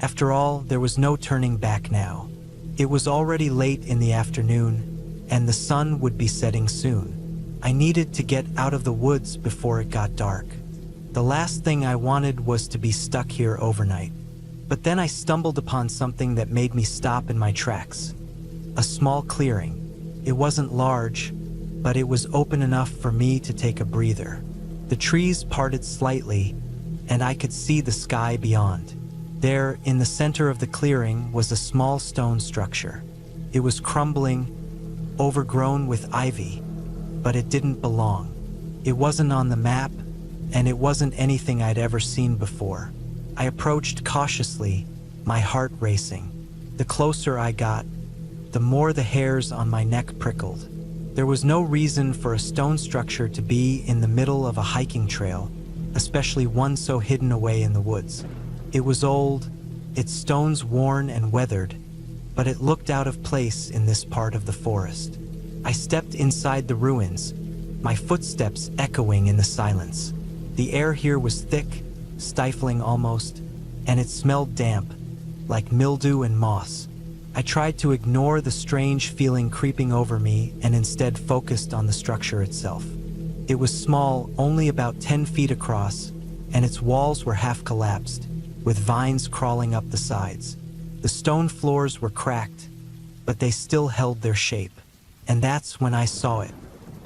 [SPEAKER 1] After all, there was no turning back now. It was already late in the afternoon, and the sun would be setting soon. I needed to get out of the woods before it got dark. The last thing I wanted was to be stuck here overnight. But then I stumbled upon something that made me stop in my tracks. A small clearing. It wasn't large, but it was open enough for me to take a breather. The trees parted slightly, and I could see the sky beyond. There, in the center of the clearing, was a small stone structure. It was crumbling, overgrown with ivy, but it didn't belong. It wasn't on the map, and it wasn't anything I'd ever seen before. I approached cautiously, my heart racing. The closer I got, the more the hairs on my neck prickled. There was no reason for a stone structure to be in the middle of a hiking trail, especially one so hidden away in the woods. It was old, its stones worn and weathered, but it looked out of place in this part of the forest. I stepped inside the ruins, my footsteps echoing in the silence. The air here was thick, stifling almost, and it smelled damp, like mildew and moss. I tried to ignore the strange feeling creeping over me and instead focused on the structure itself. It was small, only about 10 feet across, and its walls were half collapsed, with vines crawling up the sides. The stone floors were cracked, but they still held their shape. And that's when I saw it.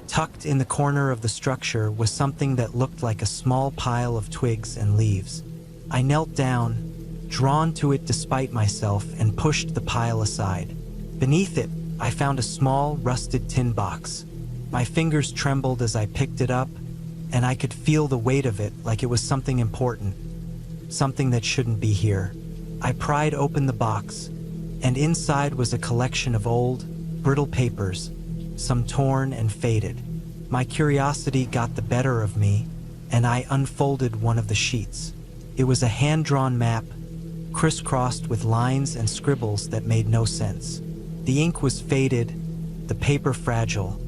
[SPEAKER 1] Tucked in the corner of the structure was something that looked like a small pile of twigs and leaves. I knelt down, drawn to it despite myself, and pushed the pile aside. Beneath it, I found a small, rusted tin box. My fingers trembled as I picked it up, and I could feel the weight of it like it was something important, something that shouldn't be here. I pried open the box, and inside was a collection of old, brittle papers, some torn and faded. My curiosity got the better of me, and I unfolded one of the sheets. It was a hand-drawn map, crisscrossed with lines and scribbles that made no sense. The ink was faded, the paper fragile,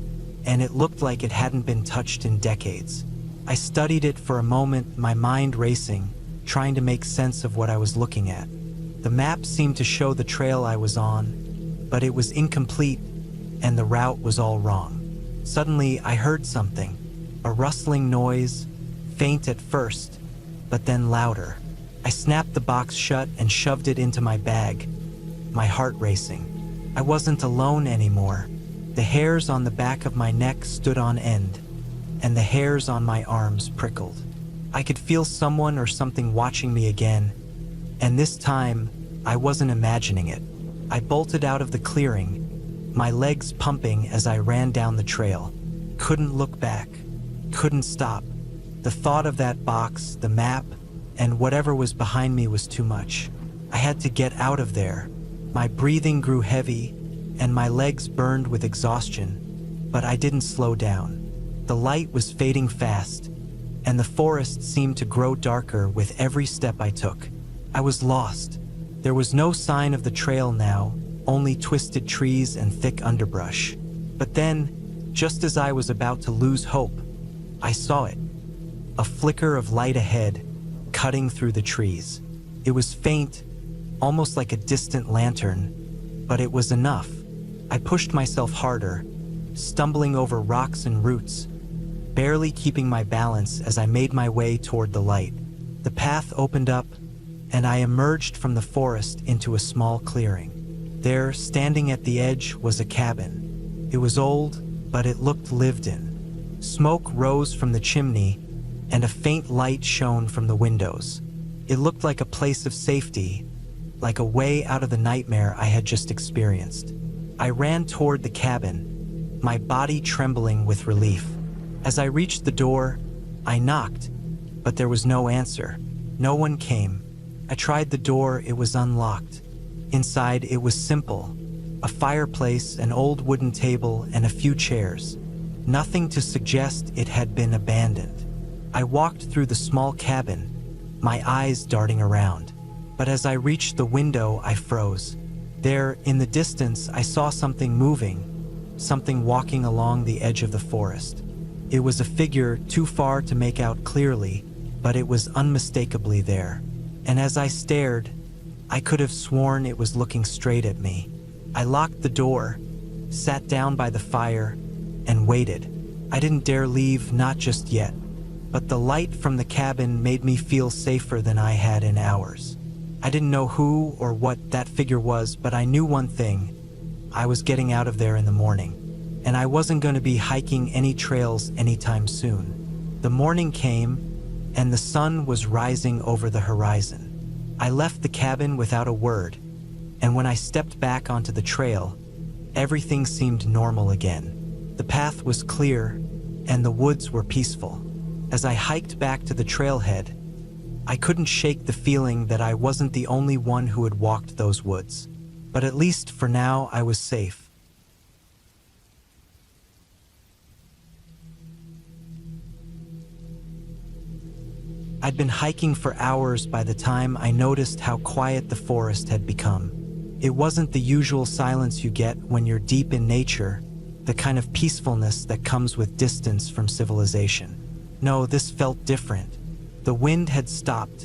[SPEAKER 1] and it looked like it hadn't been touched in decades. I studied it for a moment, my mind racing, trying to make sense of what I was looking at. The map seemed to show the trail I was on, but it was incomplete, and the route was all wrong. Suddenly, I heard something, a rustling noise, faint at first, but then louder. I snapped the box shut and shoved it into my bag, my heart racing. I wasn't alone anymore. The hairs on the back of my neck stood on end, and the hairs on my arms prickled. I could feel someone or something watching me again, and this time, I wasn't imagining it. I bolted out of the clearing, my legs pumping as I ran down the trail. Couldn't look back, couldn't stop. The thought of that box, the map, and whatever was behind me was too much. I had to get out of there. My breathing grew heavy, and my legs burned with exhaustion, but I didn't slow down. The light was fading fast, and the forest seemed to grow darker with every step I took. I was lost. There was no sign of the trail now, only twisted trees and thick underbrush. But then, just as I was about to lose hope, I saw it. A flicker of light ahead, cutting through the trees. It was faint, almost like a distant lantern, but it was enough. I pushed myself harder, stumbling over rocks and roots, barely keeping my balance as I made my way toward the light. The path opened up, and I emerged from the forest into a small clearing. There, standing at the edge, was a cabin. It was old, but it looked lived in. Smoke rose from the chimney, and a faint light shone from the windows. It looked like a place of safety, like a way out of the nightmare I had just experienced. I ran toward the cabin, my body trembling with relief. As I reached the door, I knocked, but there was no answer. No one came. I tried the door, it was unlocked. Inside, it was simple. A fireplace, an old wooden table, and a few chairs. Nothing to suggest it had been abandoned. I walked through the small cabin, my eyes darting around. But as I reached the window, I froze. There, in the distance, I saw something moving, something walking along the edge of the forest. It was a figure too far to make out clearly, but it was unmistakably there. And as I stared, I could have sworn it was looking straight at me. I locked the door, sat down by the fire, and waited. I didn't dare leave, not just yet. But the light from the cabin made me feel safer than I had in hours. I didn't know who or what that figure was, but I knew one thing. I was getting out of there in the morning, and I wasn't going to be hiking any trails anytime soon. The morning came, and the sun was rising over the horizon. I left the cabin without a word, and when I stepped back onto the trail, everything seemed normal again. The path was clear, and the woods were peaceful. As I hiked back to the trailhead, I couldn't shake the feeling that I wasn't the only one who had walked those woods. But at least for now, I was safe. I'd been hiking for hours by the time I noticed how quiet the forest had become. It wasn't the usual silence you get when you're deep in nature, the kind of peacefulness that comes with distance from civilization. No, this felt different. The wind had stopped,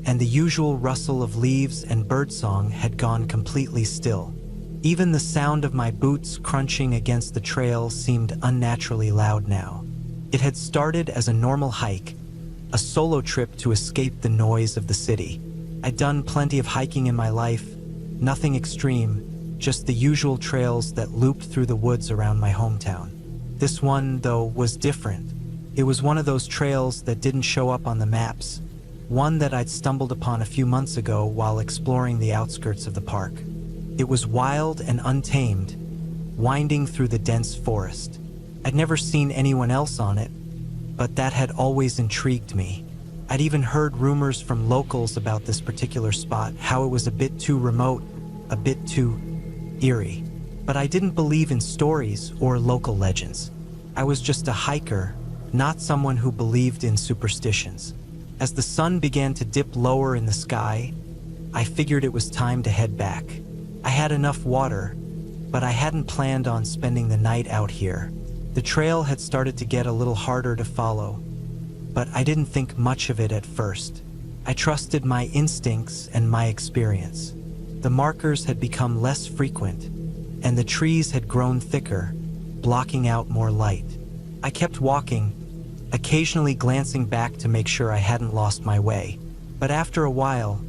[SPEAKER 1] and the usual rustle of leaves and birdsong had gone completely still. Even the sound of my boots crunching against the trail seemed unnaturally loud now. It had started as a normal hike, a solo trip to escape the noise of the city. I'd done plenty of hiking in my life, nothing extreme, just the usual trails that looped through the woods around my hometown. This one, though, was different. It was one of those trails that didn't show up on the maps, one that I'd stumbled upon a few months ago while exploring the outskirts of the park. It was wild and untamed, winding through the dense forest. I'd never seen anyone else on it, but that had always intrigued me. I'd even heard rumors from locals about this particular spot, how it was a bit too remote, a bit too eerie. But I didn't believe in stories or local legends. I was just a hiker, not someone who believed in superstitions. As the sun began to dip lower in the sky, I figured it was time to head back. I had enough water, but I hadn't planned on spending the night out here. The trail had started to get a little harder to follow, but I didn't think much of it at first. I trusted my instincts and my experience. The markers had become less frequent, and the trees had grown thicker, blocking out more light. I kept walking, occasionally glancing back to make sure I hadn't lost my way. But after a while,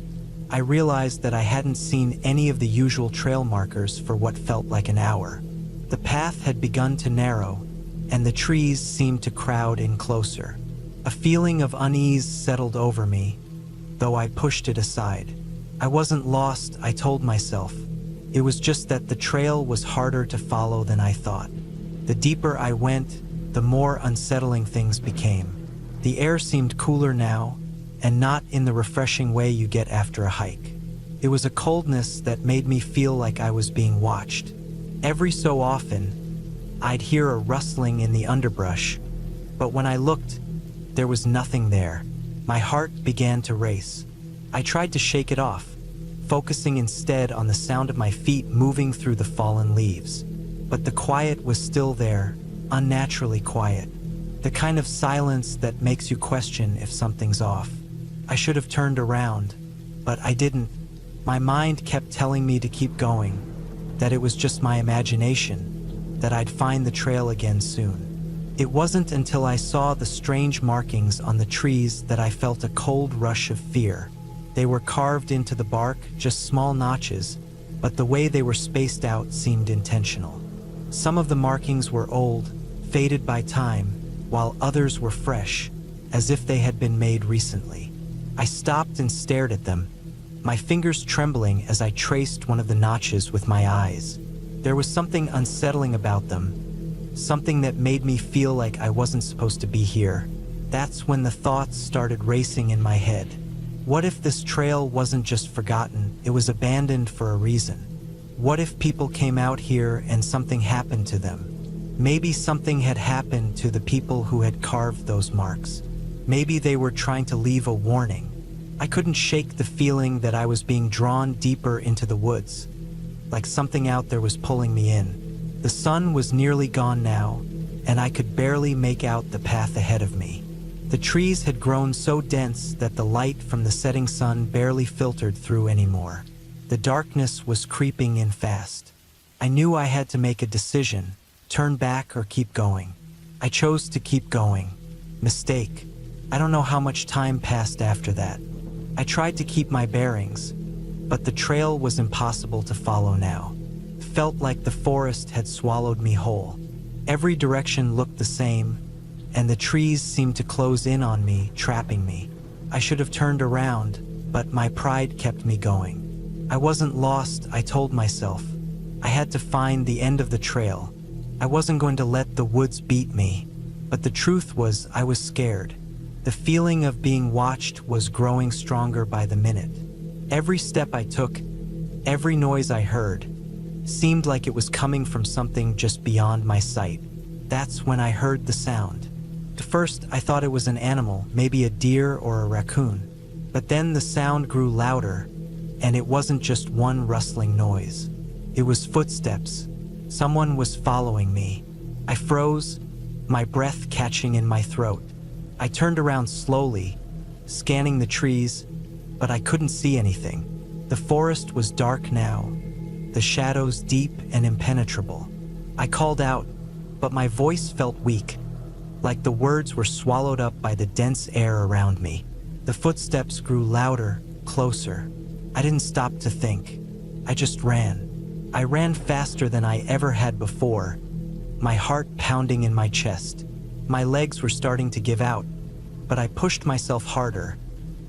[SPEAKER 1] I realized that I hadn't seen any of the usual trail markers for what felt like an hour. The path had begun to narrow, and the trees seemed to crowd in closer. A feeling of unease settled over me, though I pushed it aside. I wasn't lost, I told myself. It was just that the trail was harder to follow than I thought. The deeper I went, the more unsettling things became. The air seemed cooler now, and not in the refreshing way you get after a hike. It was a coldness that made me feel like I was being watched. Every so often, I'd hear a rustling in the underbrush, but when I looked, there was nothing there. My heart began to race. I tried to shake it off, focusing instead on the sound of my feet moving through the fallen leaves. But the quiet was still there, unnaturally quiet. The kind of silence that makes you question if something's off. I should have turned around, but I didn't. My mind kept telling me to keep going, that it was just my imagination, that I'd find the trail again soon. It wasn't until I saw the strange markings on the trees that I felt a cold rush of fear. They were carved into the bark, just small notches, but the way they were spaced out seemed intentional. Some of the markings were old, faded by time, while others were fresh, as if they had been made recently. I stopped and stared at them, my fingers trembling as I traced one of the notches with my eyes. There was something unsettling about them, something that made me feel like I wasn't supposed to be here. That's when the thoughts started racing in my head. What if this trail wasn't just forgotten, it was abandoned for a reason? What if people came out here and something happened to them? Maybe something had happened to the people who had carved those marks. Maybe they were trying to leave a warning. I couldn't shake the feeling that I was being drawn deeper into the woods, like something out there was pulling me in. The sun was nearly gone now, and I could barely make out the path ahead of me. The trees had grown so dense that the light from the setting sun barely filtered through anymore. The darkness was creeping in fast. I knew I had to make a decision, turn back or keep going. I chose to keep going. Mistake. I don't know how much time passed after that. I tried to keep my bearings, but the trail was impossible to follow now. It felt like the forest had swallowed me whole. Every direction looked the same, and the trees seemed to close in on me, trapping me. I should have turned around, but my pride kept me going. I wasn't lost, I told myself. I had to find the end of the trail. I wasn't going to let the woods beat me. But the truth was, I was scared. The feeling of being watched was growing stronger by the minute. Every step I took, every noise I heard, seemed like it was coming from something just beyond my sight. That's when I heard the sound. At first, I thought it was an animal, maybe a deer or a raccoon. But then the sound grew louder, and it wasn't just one rustling noise. It was footsteps. Someone was following me. I froze, my breath catching in my throat. I turned around slowly, scanning the trees, but I couldn't see anything. The forest was dark now, the shadows deep and impenetrable. I called out, but my voice felt weak, like the words were swallowed up by the dense air around me. The footsteps grew louder, closer. I didn't stop to think. I just ran. I ran faster than I ever had before, my heart pounding in my chest. My legs were starting to give out, but I pushed myself harder,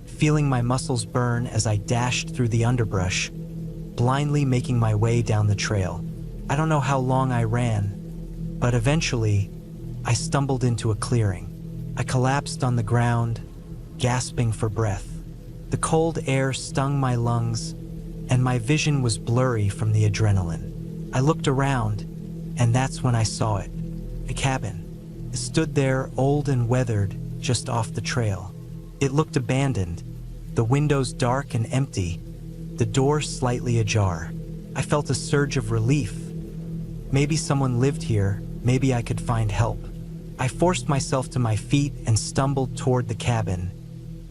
[SPEAKER 1] feeling my muscles burn as I dashed through the underbrush, blindly making my way down the trail. I don't know how long I ran, but eventually, I stumbled into a clearing. I collapsed on the ground, gasping for breath. The cold air stung my lungs, and my vision was blurry from the adrenaline. I looked around, and that's when I saw it. A cabin. It stood there, old and weathered, just off the trail. It looked abandoned, the windows dark and empty, the door slightly ajar. I felt a surge of relief. Maybe someone lived here, maybe I could find help. I forced myself to my feet and stumbled toward the cabin,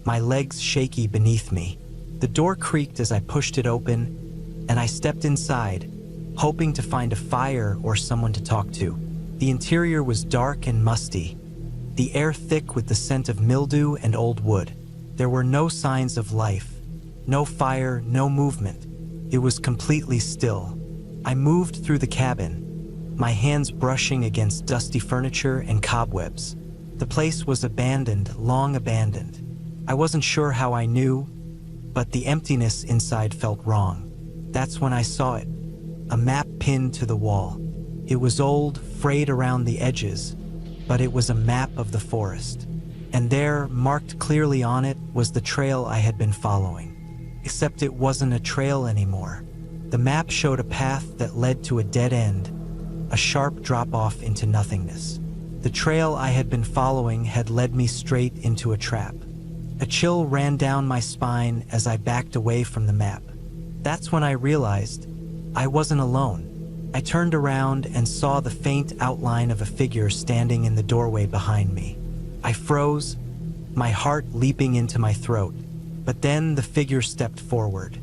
[SPEAKER 1] my legs shaky beneath me. The door creaked as I pushed it open, and I stepped inside, hoping to find a fire or someone to talk to. The interior was dark and musty, the air thick with the scent of mildew and old wood. There were no signs of life, no fire, no movement. It was completely still. I moved through the cabin, my hands brushing against dusty furniture and cobwebs. The place was abandoned, long abandoned. I wasn't sure how I knew, but the emptiness inside felt wrong. That's when I saw it, a map pinned to the wall. It was old, frayed around the edges, but it was a map of the forest. And there, marked clearly on it, was the trail I had been following. Except it wasn't a trail anymore. The map showed a path that led to a dead end, a sharp drop-off into nothingness. The trail I had been following had led me straight into a trap. A chill ran down my spine as I backed away from the map. That's when I realized I wasn't alone. I turned around and saw the faint outline of a figure standing in the doorway behind me. I froze, my heart leaping into my throat. But then the figure stepped forward.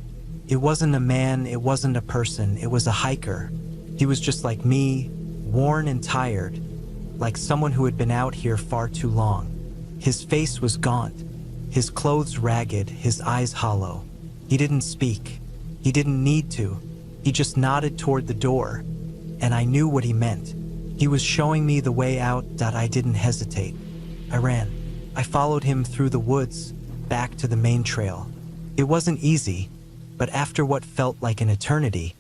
[SPEAKER 1] It wasn't a man, it wasn't a person, it was a hiker. He was just like me, worn and tired, like someone who had been out here far too long. His face was gaunt, his clothes ragged, his eyes hollow. He didn't speak. He didn't need to. He just nodded toward the door, and I knew what he meant. He was showing me the way out. I didn't hesitate. I ran. I followed him through the woods, back to the main trail. It wasn't easy, but after what felt like an eternity,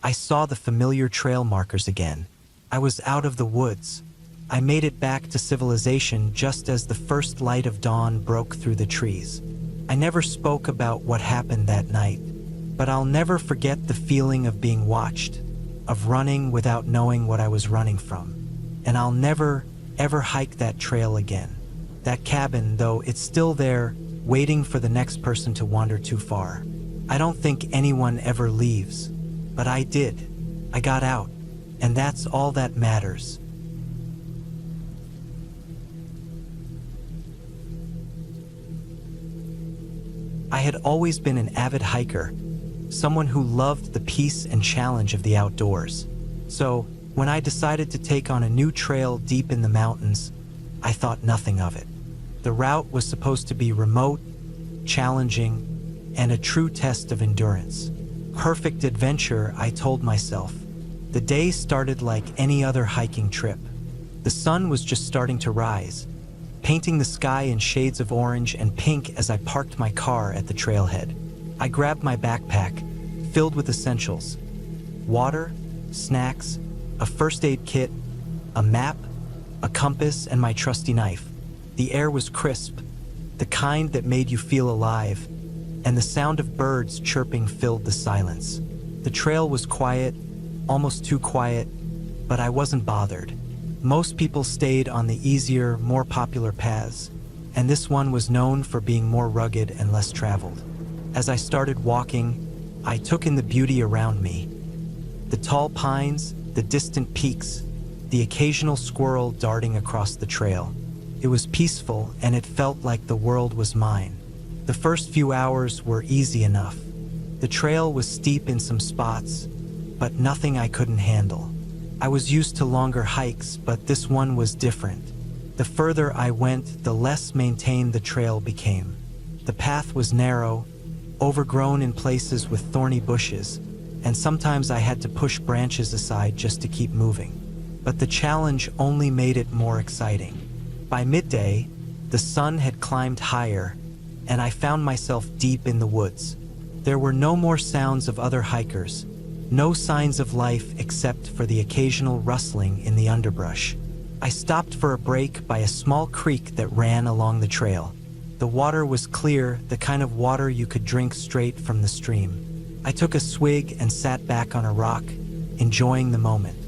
[SPEAKER 1] I saw the familiar trail markers again. I was out of the woods. I made it back to civilization just as the first light of dawn broke through the trees. I never spoke about what happened that night, but I'll never forget the feeling of being watched, of running without knowing what I was running from. And I'll never, ever hike that trail again. That cabin, though, it's still there, waiting for the next person to wander too far. I don't think anyone ever leaves, but I did. I got out, and that's all that matters. I had always been an avid hiker, someone who loved the peace and challenge of the outdoors. So, when I decided to take on a new trail deep in the mountains, I thought nothing of it. The route was supposed to be remote, challenging, and a true test of endurance. Perfect adventure, I told myself. The day started like any other hiking trip. The sun was just starting to rise, painting the sky in shades of orange and pink as I parked my car at the trailhead. I grabbed my backpack, filled with essentials: water, snacks, a first aid kit, a map, a compass, and my trusty knife. The air was crisp, the kind that made you feel alive, and the sound of birds chirping filled the silence. The trail was quiet, almost too quiet, but I wasn't bothered. Most people stayed on the easier, more popular paths, and this one was known for being more rugged and less traveled. As I started walking, I took in the beauty around me. The tall pines, the distant peaks, the occasional squirrel darting across the trail. It was peaceful, and it felt like the world was mine. The first few hours were easy enough. The trail was steep in some spots, but nothing I couldn't handle. I was used to longer hikes, but this one was different. The further I went, the less maintained the trail became. The path was narrow, overgrown in places with thorny bushes, and sometimes I had to push branches aside just to keep moving. But the challenge only made it more exciting. By midday, the sun had climbed higher, and I found myself deep in the woods. There were no more sounds of other hikers, no signs of life except for the occasional rustling in the underbrush. I stopped for a break by a small creek that ran along the trail. The water was clear, the kind of water you could drink straight from the stream. I took a swig and sat back on a rock, enjoying the moment.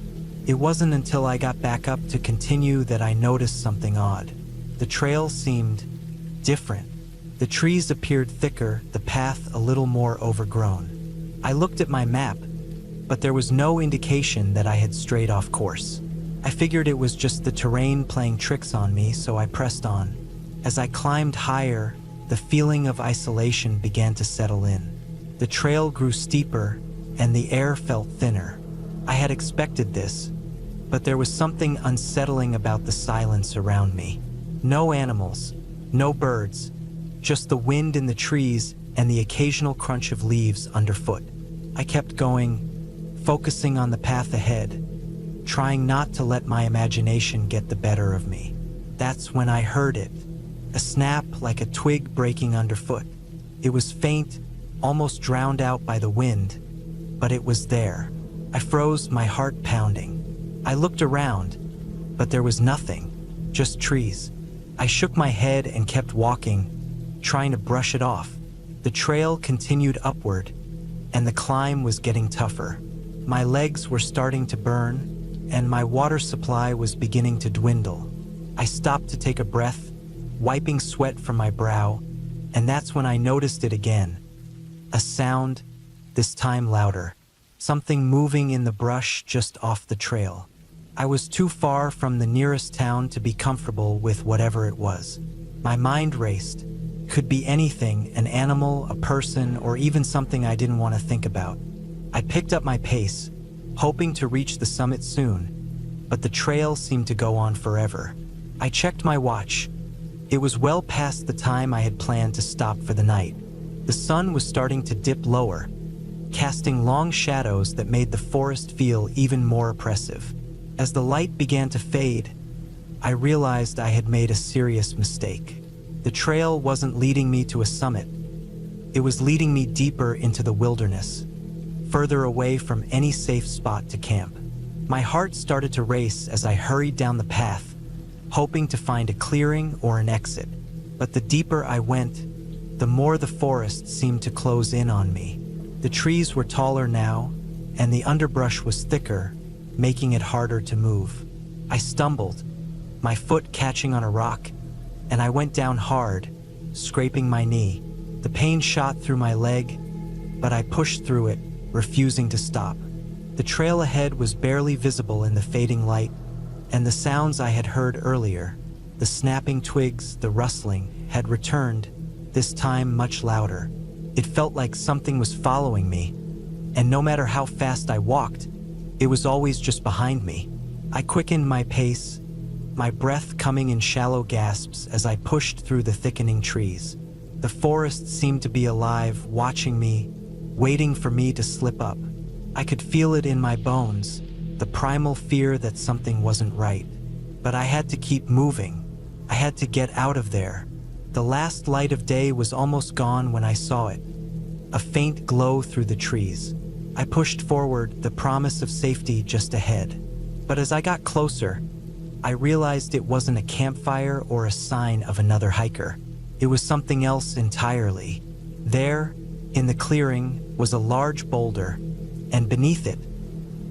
[SPEAKER 1] It wasn't until I got back up to continue that I noticed something odd. The trail seemed different. The trees appeared thicker, the path a little more overgrown. I looked at my map, but there was no indication that I had strayed off course. I figured it was just the terrain playing tricks on me, so I pressed on. As I climbed higher, the feeling of isolation began to settle in. The trail grew steeper, and the air felt thinner. I had expected this, but there was something unsettling about the silence around me. No animals, no birds, just the wind in the trees and the occasional crunch of leaves underfoot. I kept going, focusing on the path ahead, trying not to let my imagination get the better of me. That's when I heard it, a snap like a twig breaking underfoot. It was faint, almost drowned out by the wind, but it was there. I froze, my heart pounding. I looked around, but there was nothing, just trees. I shook my head and kept walking, trying to brush it off. The trail continued upward, and the climb was getting tougher. My legs were starting to burn, and my water supply was beginning to dwindle. I stopped to take a breath, wiping sweat from my brow, and that's when I noticed it again. A sound, this time louder. Something moving in the brush just off the trail. I was too far from the nearest town to be comfortable with whatever it was. My mind raced. Could be anything, an animal, a person, or even something I didn't want to think about. I picked up my pace, hoping to reach the summit soon, but the trail seemed to go on forever. I checked my watch. It was well past the time I had planned to stop for the night. The sun was starting to dip lower, casting long shadows that made the forest feel even more oppressive. As the light began to fade, I realized I had made a serious mistake. The trail wasn't leading me to a summit. It was leading me deeper into the wilderness, further away from any safe spot to camp. My heart started to race as I hurried down the path, hoping to find a clearing or an exit. But the deeper I went, the more the forest seemed to close in on me. The trees were taller now, and the underbrush was thicker, making it harder to move. I stumbled, my foot catching on a rock, and I went down hard, scraping my knee. The pain shot through my leg, but I pushed through it, refusing to stop. The trail ahead was barely visible in the fading light, and the sounds I had heard earlier, the snapping twigs, the rustling, had returned, this time much louder. It felt like something was following me, and no matter how fast I walked, it was always just behind me. I quickened my pace, my breath coming in shallow gasps as I pushed through the thickening trees. The forest seemed to be alive, watching me, waiting for me to slip up. I could feel it in my bones, the primal fear that something wasn't right. But I had to keep moving. I had to get out of there. The last light of day was almost gone when I saw it, a faint glow through the trees. I pushed forward, the promise of safety just ahead. But as I got closer, I realized it wasn't a campfire or a sign of another hiker. It was something else entirely. There, in the clearing, was a large boulder, and beneath it,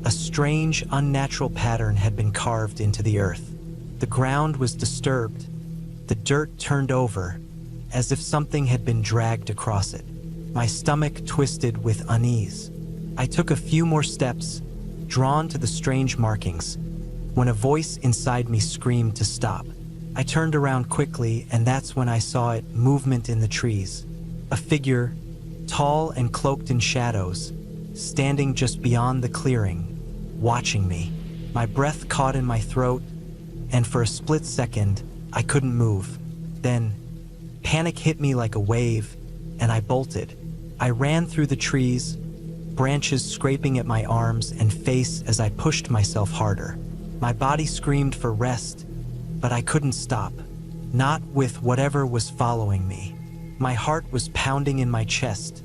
[SPEAKER 1] a strange, unnatural pattern had been carved into the earth. The ground was disturbed, the dirt turned over, as if something had been dragged across it. My stomach twisted with unease. I took a few more steps, drawn to the strange markings, when a voice inside me screamed to stop. I turned around quickly, and that's when I saw it, movement in the trees. A figure, tall and cloaked in shadows, standing just beyond the clearing, watching me. My breath caught in my throat, and for a split second, I couldn't move. Then, panic hit me like a wave, and I bolted. I ran through the trees, branches scraping at my arms and face as I pushed myself harder. My body screamed for rest, but I couldn't stop. Not with whatever was following me. My heart was pounding in my chest,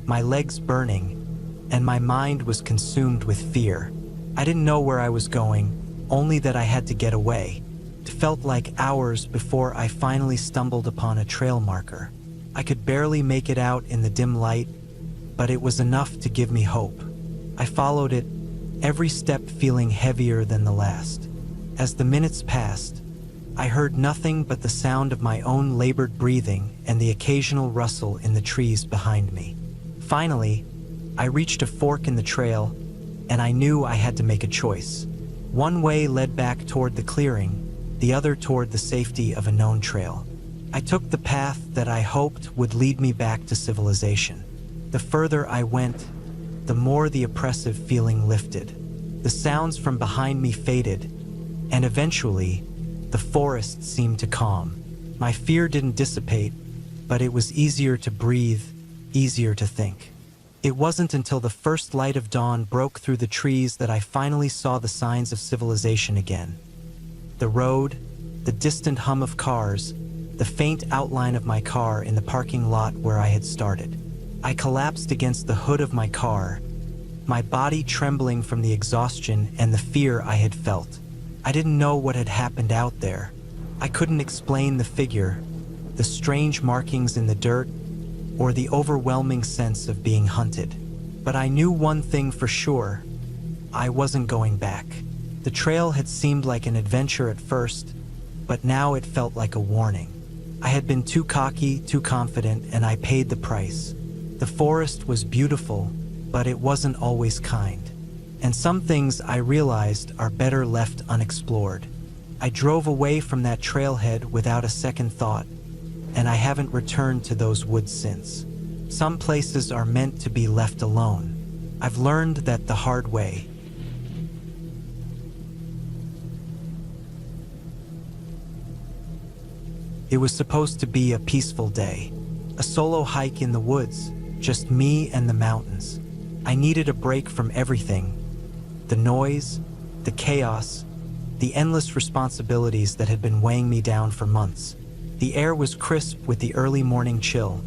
[SPEAKER 1] my legs burning, and my mind was consumed with fear. I didn't know where I was going, only that I had to get away. It felt like hours before I finally stumbled upon a trail marker. I could barely make it out in the dim light, but it was enough to give me hope. I followed it, every step feeling heavier than the last. As the minutes passed, I heard nothing but the sound of my own labored breathing and the occasional rustle in the trees behind me. Finally, I reached a fork in the trail, and I knew I had to make a choice. One way led back toward the clearing, the other toward the safety of a known trail. I took the path that I hoped would lead me back to civilization. The further I went, the more the oppressive feeling lifted. The sounds from behind me faded, and eventually, the forest seemed to calm. My fear didn't dissipate, but it was easier to breathe, easier to think. It wasn't until the first light of dawn broke through the trees that I finally saw the signs of civilization again. The road, the distant hum of cars, the faint outline of my car in the parking lot where I had started. I collapsed against the hood of my car, my body trembling from the exhaustion and the fear I had felt. I didn't know what had happened out there. I couldn't explain the figure, the strange markings in the dirt, or the overwhelming sense of being hunted. But I knew one thing for sure: I wasn't going back. The trail had seemed like an adventure at first, but now it felt like a warning. I had been too cocky, too confident, and I paid the price. The forest was beautiful, but it wasn't always kind. And some things I realized are better left unexplored. I drove away from that trailhead without a second thought, and I haven't returned to those woods since. Some places are meant to be left alone. I've learned that the hard way. It was supposed to be a peaceful day, a solo hike in the woods, just me and the mountains. I needed a break from everything. The noise, the chaos, the endless responsibilities that had been weighing me down for months. The air was crisp with the early morning chill,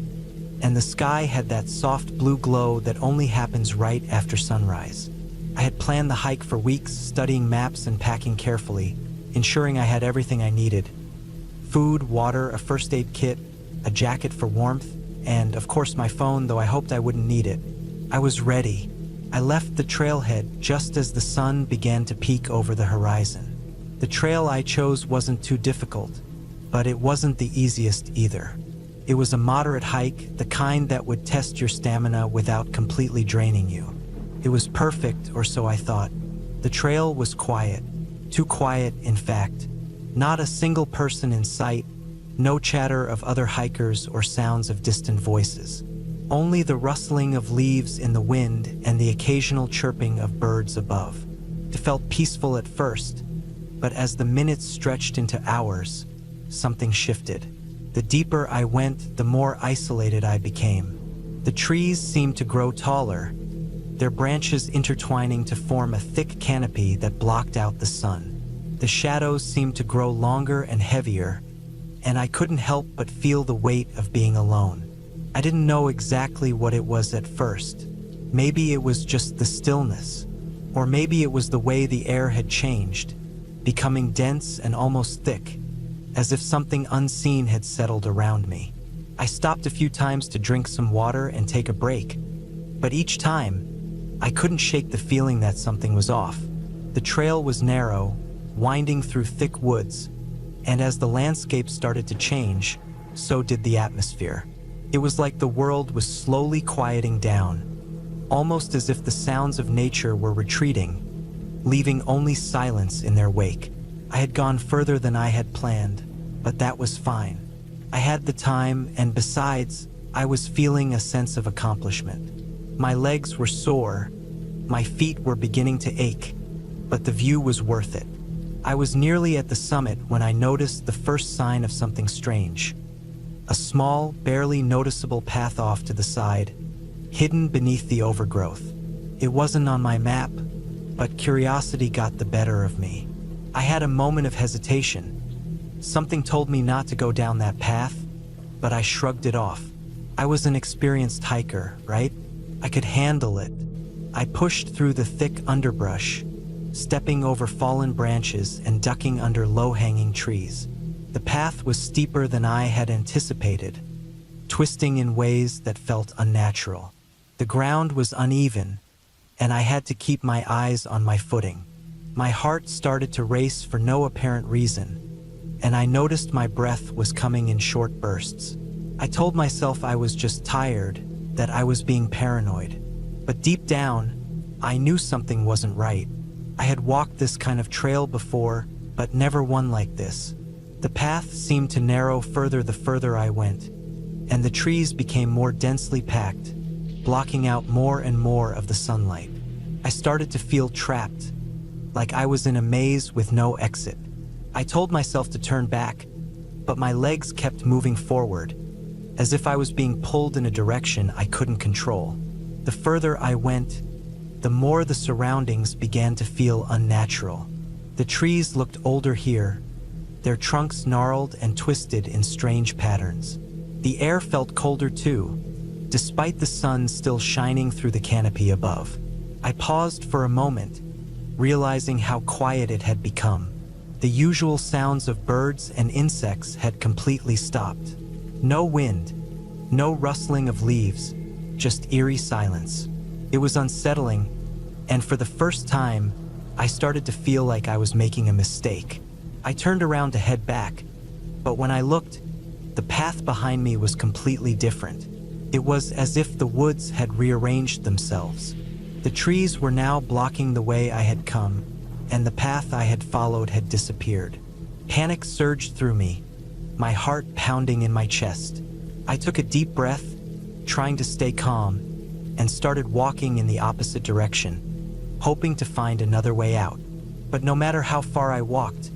[SPEAKER 1] and the sky had that soft blue glow that only happens right after sunrise. I had planned the hike for weeks, studying maps and packing carefully, ensuring I had everything I needed. Food, water, a first aid kit, a jacket for warmth, and of course my phone, though I hoped I wouldn't need it. I was ready. I left the trailhead just as the sun began to peek over the horizon. The trail I chose wasn't too difficult, but it wasn't the easiest either. It was a moderate hike, the kind that would test your stamina without completely draining you. It was perfect, or so I thought. The trail was quiet, too quiet, in fact. Not a single person in sight, no chatter of other hikers or sounds of distant voices. only the rustling of leaves in the wind and the occasional chirping of birds above. It felt peaceful at first, but as the minutes stretched into hours, something shifted. The deeper I went, the more isolated I became. The trees seemed to grow taller, their branches intertwining to form a thick canopy that blocked out the sun. The shadows seemed to grow longer and heavier, and I couldn't help but feel the weight of being alone. I didn't know exactly what it was at first. Maybe it was just the stillness, or maybe it was the way the air had changed, becoming dense and almost thick, as if something unseen had settled around me. I stopped a few times to drink some water and take a break, but each time, I couldn't shake the feeling that something was off. The trail was narrow, winding through thick woods, and as the landscape started to change, so did the atmosphere. It was like the world was slowly quieting down, almost as if the sounds of nature were retreating, leaving only silence in their wake. I had gone further than I had planned, but that was fine. I had the time, and besides, I was feeling a sense of accomplishment. My legs were sore, my feet were beginning to ache, but the view was worth it. I was nearly at the summit when I noticed the first sign of something strange. A small, barely noticeable path off to the side, hidden beneath the overgrowth. It wasn't on my map, but curiosity got the better of me. I had a moment of hesitation. Something told me not to go down that path, but I shrugged it off. I was an experienced hiker, right? I could handle it. I pushed through the thick underbrush, stepping over fallen branches and ducking under low-hanging trees. The path was steeper than I had anticipated, twisting in ways that felt unnatural. The ground was uneven, and I had to keep my eyes on my footing. My heart started to race for no apparent reason, and I noticed my breath was coming in short bursts. I told myself I was just tired, that I was being paranoid. But deep down, I knew something wasn't right. I had walked this kind of trail before, but never one like this. The path seemed to narrow further the further I went, and the trees became more densely packed, blocking out more and more of the sunlight. I started to feel trapped, like I was in a maze with no exit. I told myself to turn back, but my legs kept moving forward, as if I was being pulled in a direction I couldn't control. The further I went, the more the surroundings began to feel unnatural. The trees looked older here, their trunks gnarled and twisted in strange patterns. The air felt colder too, despite the sun still shining through the canopy above. I paused for a moment, realizing how quiet it had become. The usual sounds of birds and insects had completely stopped. No wind, no rustling of leaves, just eerie silence. It was unsettling, and for the first time, I started to feel like I was making a mistake. I turned around to head back, but when I looked, the path behind me was completely different. It was as if the woods had rearranged themselves. The trees were now blocking the way I had come, and the path I had followed had disappeared. Panic surged through me, my heart pounding in my chest. I took a deep breath, trying to stay calm, and started walking in the opposite direction, hoping to find another way out. But no matter how far I walked,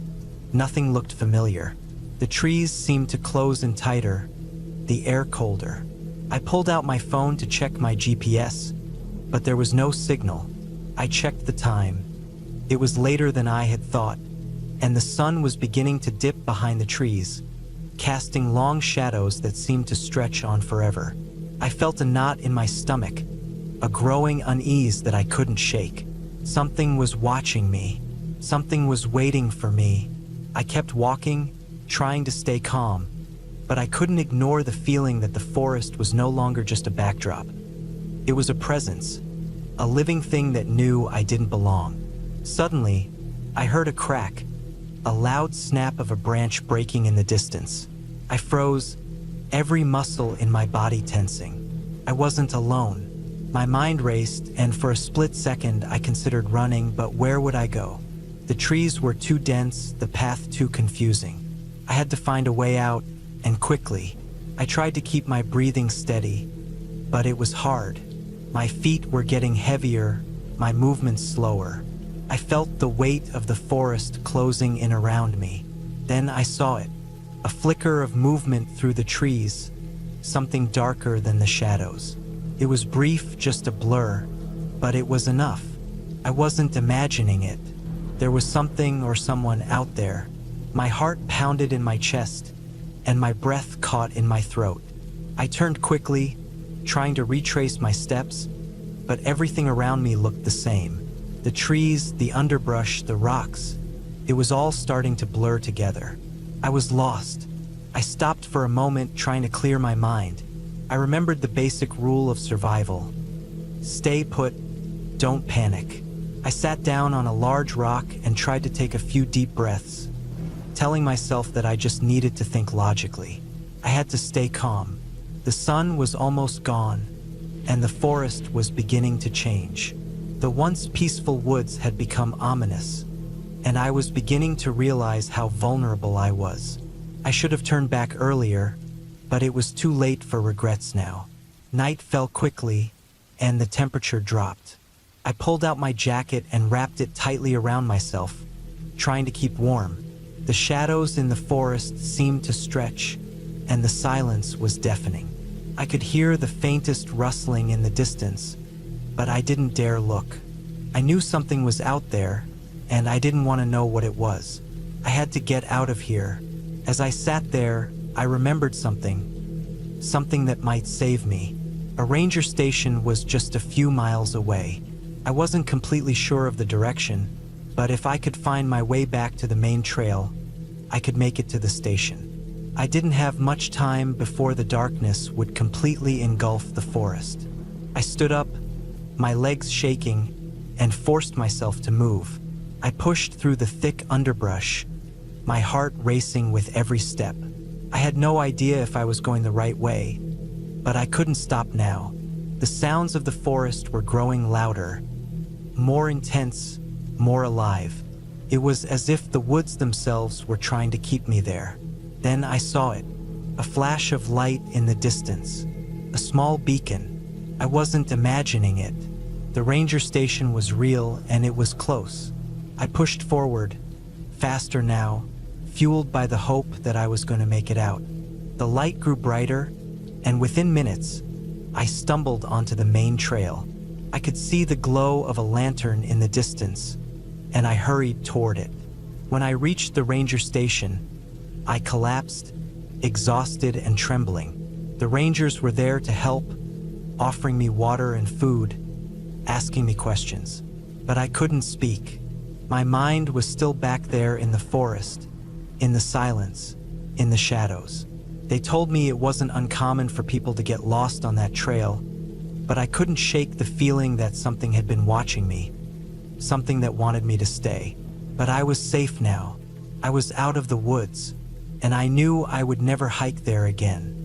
[SPEAKER 1] nothing looked familiar. The trees seemed to close in tighter, the air colder. I pulled out my phone to check my GPS, but there was no signal. I checked the time. It was later than I had thought, and the sun was beginning to dip behind the trees, casting long shadows that seemed to stretch on forever. I felt a knot in my stomach, a growing unease that I couldn't shake. Something was watching me. Something was waiting for me. I kept walking, trying to stay calm, but I couldn't ignore the feeling that the forest was no longer just a backdrop. It was a presence, a living thing that knew I didn't belong. Suddenly, I heard a crack, a loud snap of a branch breaking in the distance. I froze, every muscle in my body tensing. I wasn't alone. My mind raced, and for a split second I considered running, but where would I go? The trees were too dense, the path too confusing. I had to find a way out, and quickly. I tried to keep my breathing steady, but it was hard. My feet were getting heavier, my movements slower. I felt the weight of the forest closing in around me. Then I saw it, a flicker of movement through the trees, something darker than the shadows. It was brief, just a blur, but it was enough. I wasn't imagining it. There was something or someone out there. My heart pounded in my chest, and my breath caught in my throat. I turned quickly, trying to retrace my steps, but everything around me looked the same. The trees, the underbrush, the rocks. It was all starting to blur together. I was lost. I stopped for a moment, trying to clear my mind. I remembered the basic rule of survival. Stay put, don't panic. I sat down on a large rock and tried to take a few deep breaths, telling myself that I just needed to think logically. I had to stay calm. The sun was almost gone, and the forest was beginning to change. The once peaceful woods had become ominous, and I was beginning to realize how vulnerable I was. I should have turned back earlier, but it was too late for regrets now. Night fell quickly, and the temperature dropped. I pulled out my jacket and wrapped it tightly around myself, trying to keep warm. The shadows in the forest seemed to stretch, and the silence was deafening. I could hear the faintest rustling in the distance, but I didn't dare look. I knew something was out there, and I didn't want to know what it was. I had to get out of here. As I sat there, I remembered something that might save me. A ranger station was just a few miles away. I wasn't completely sure of the direction, but if I could find my way back to the main trail, I could make it to the station. I didn't have much time before the darkness would completely engulf the forest. I stood up, my legs shaking, and forced myself to move. I pushed through the thick underbrush, my heart racing with every step. I had no idea if I was going the right way, but I couldn't stop now. The sounds of the forest were growing louder, more intense, more alive. It was as if the woods themselves were trying to keep me there. Then I saw it, a flash of light in the distance, a small beacon. I wasn't imagining it. The ranger station was real, and it was close. I pushed forward, faster now, fueled by the hope that I was going to make it out. The light grew brighter, and within minutes, I stumbled onto the main trail. I could see the glow of a lantern in the distance, and I hurried toward it. When I reached the ranger station, I collapsed, exhausted and trembling. The rangers were there to help, offering me water and food, asking me questions. But I couldn't speak. My mind was still back there in the forest, in the silence, in the shadows. They told me it wasn't uncommon for people to get lost on that trail, but I couldn't shake the feeling that something had been watching me, something that wanted me to stay. But I was safe now. I was out of the woods, and I knew I would never hike there again.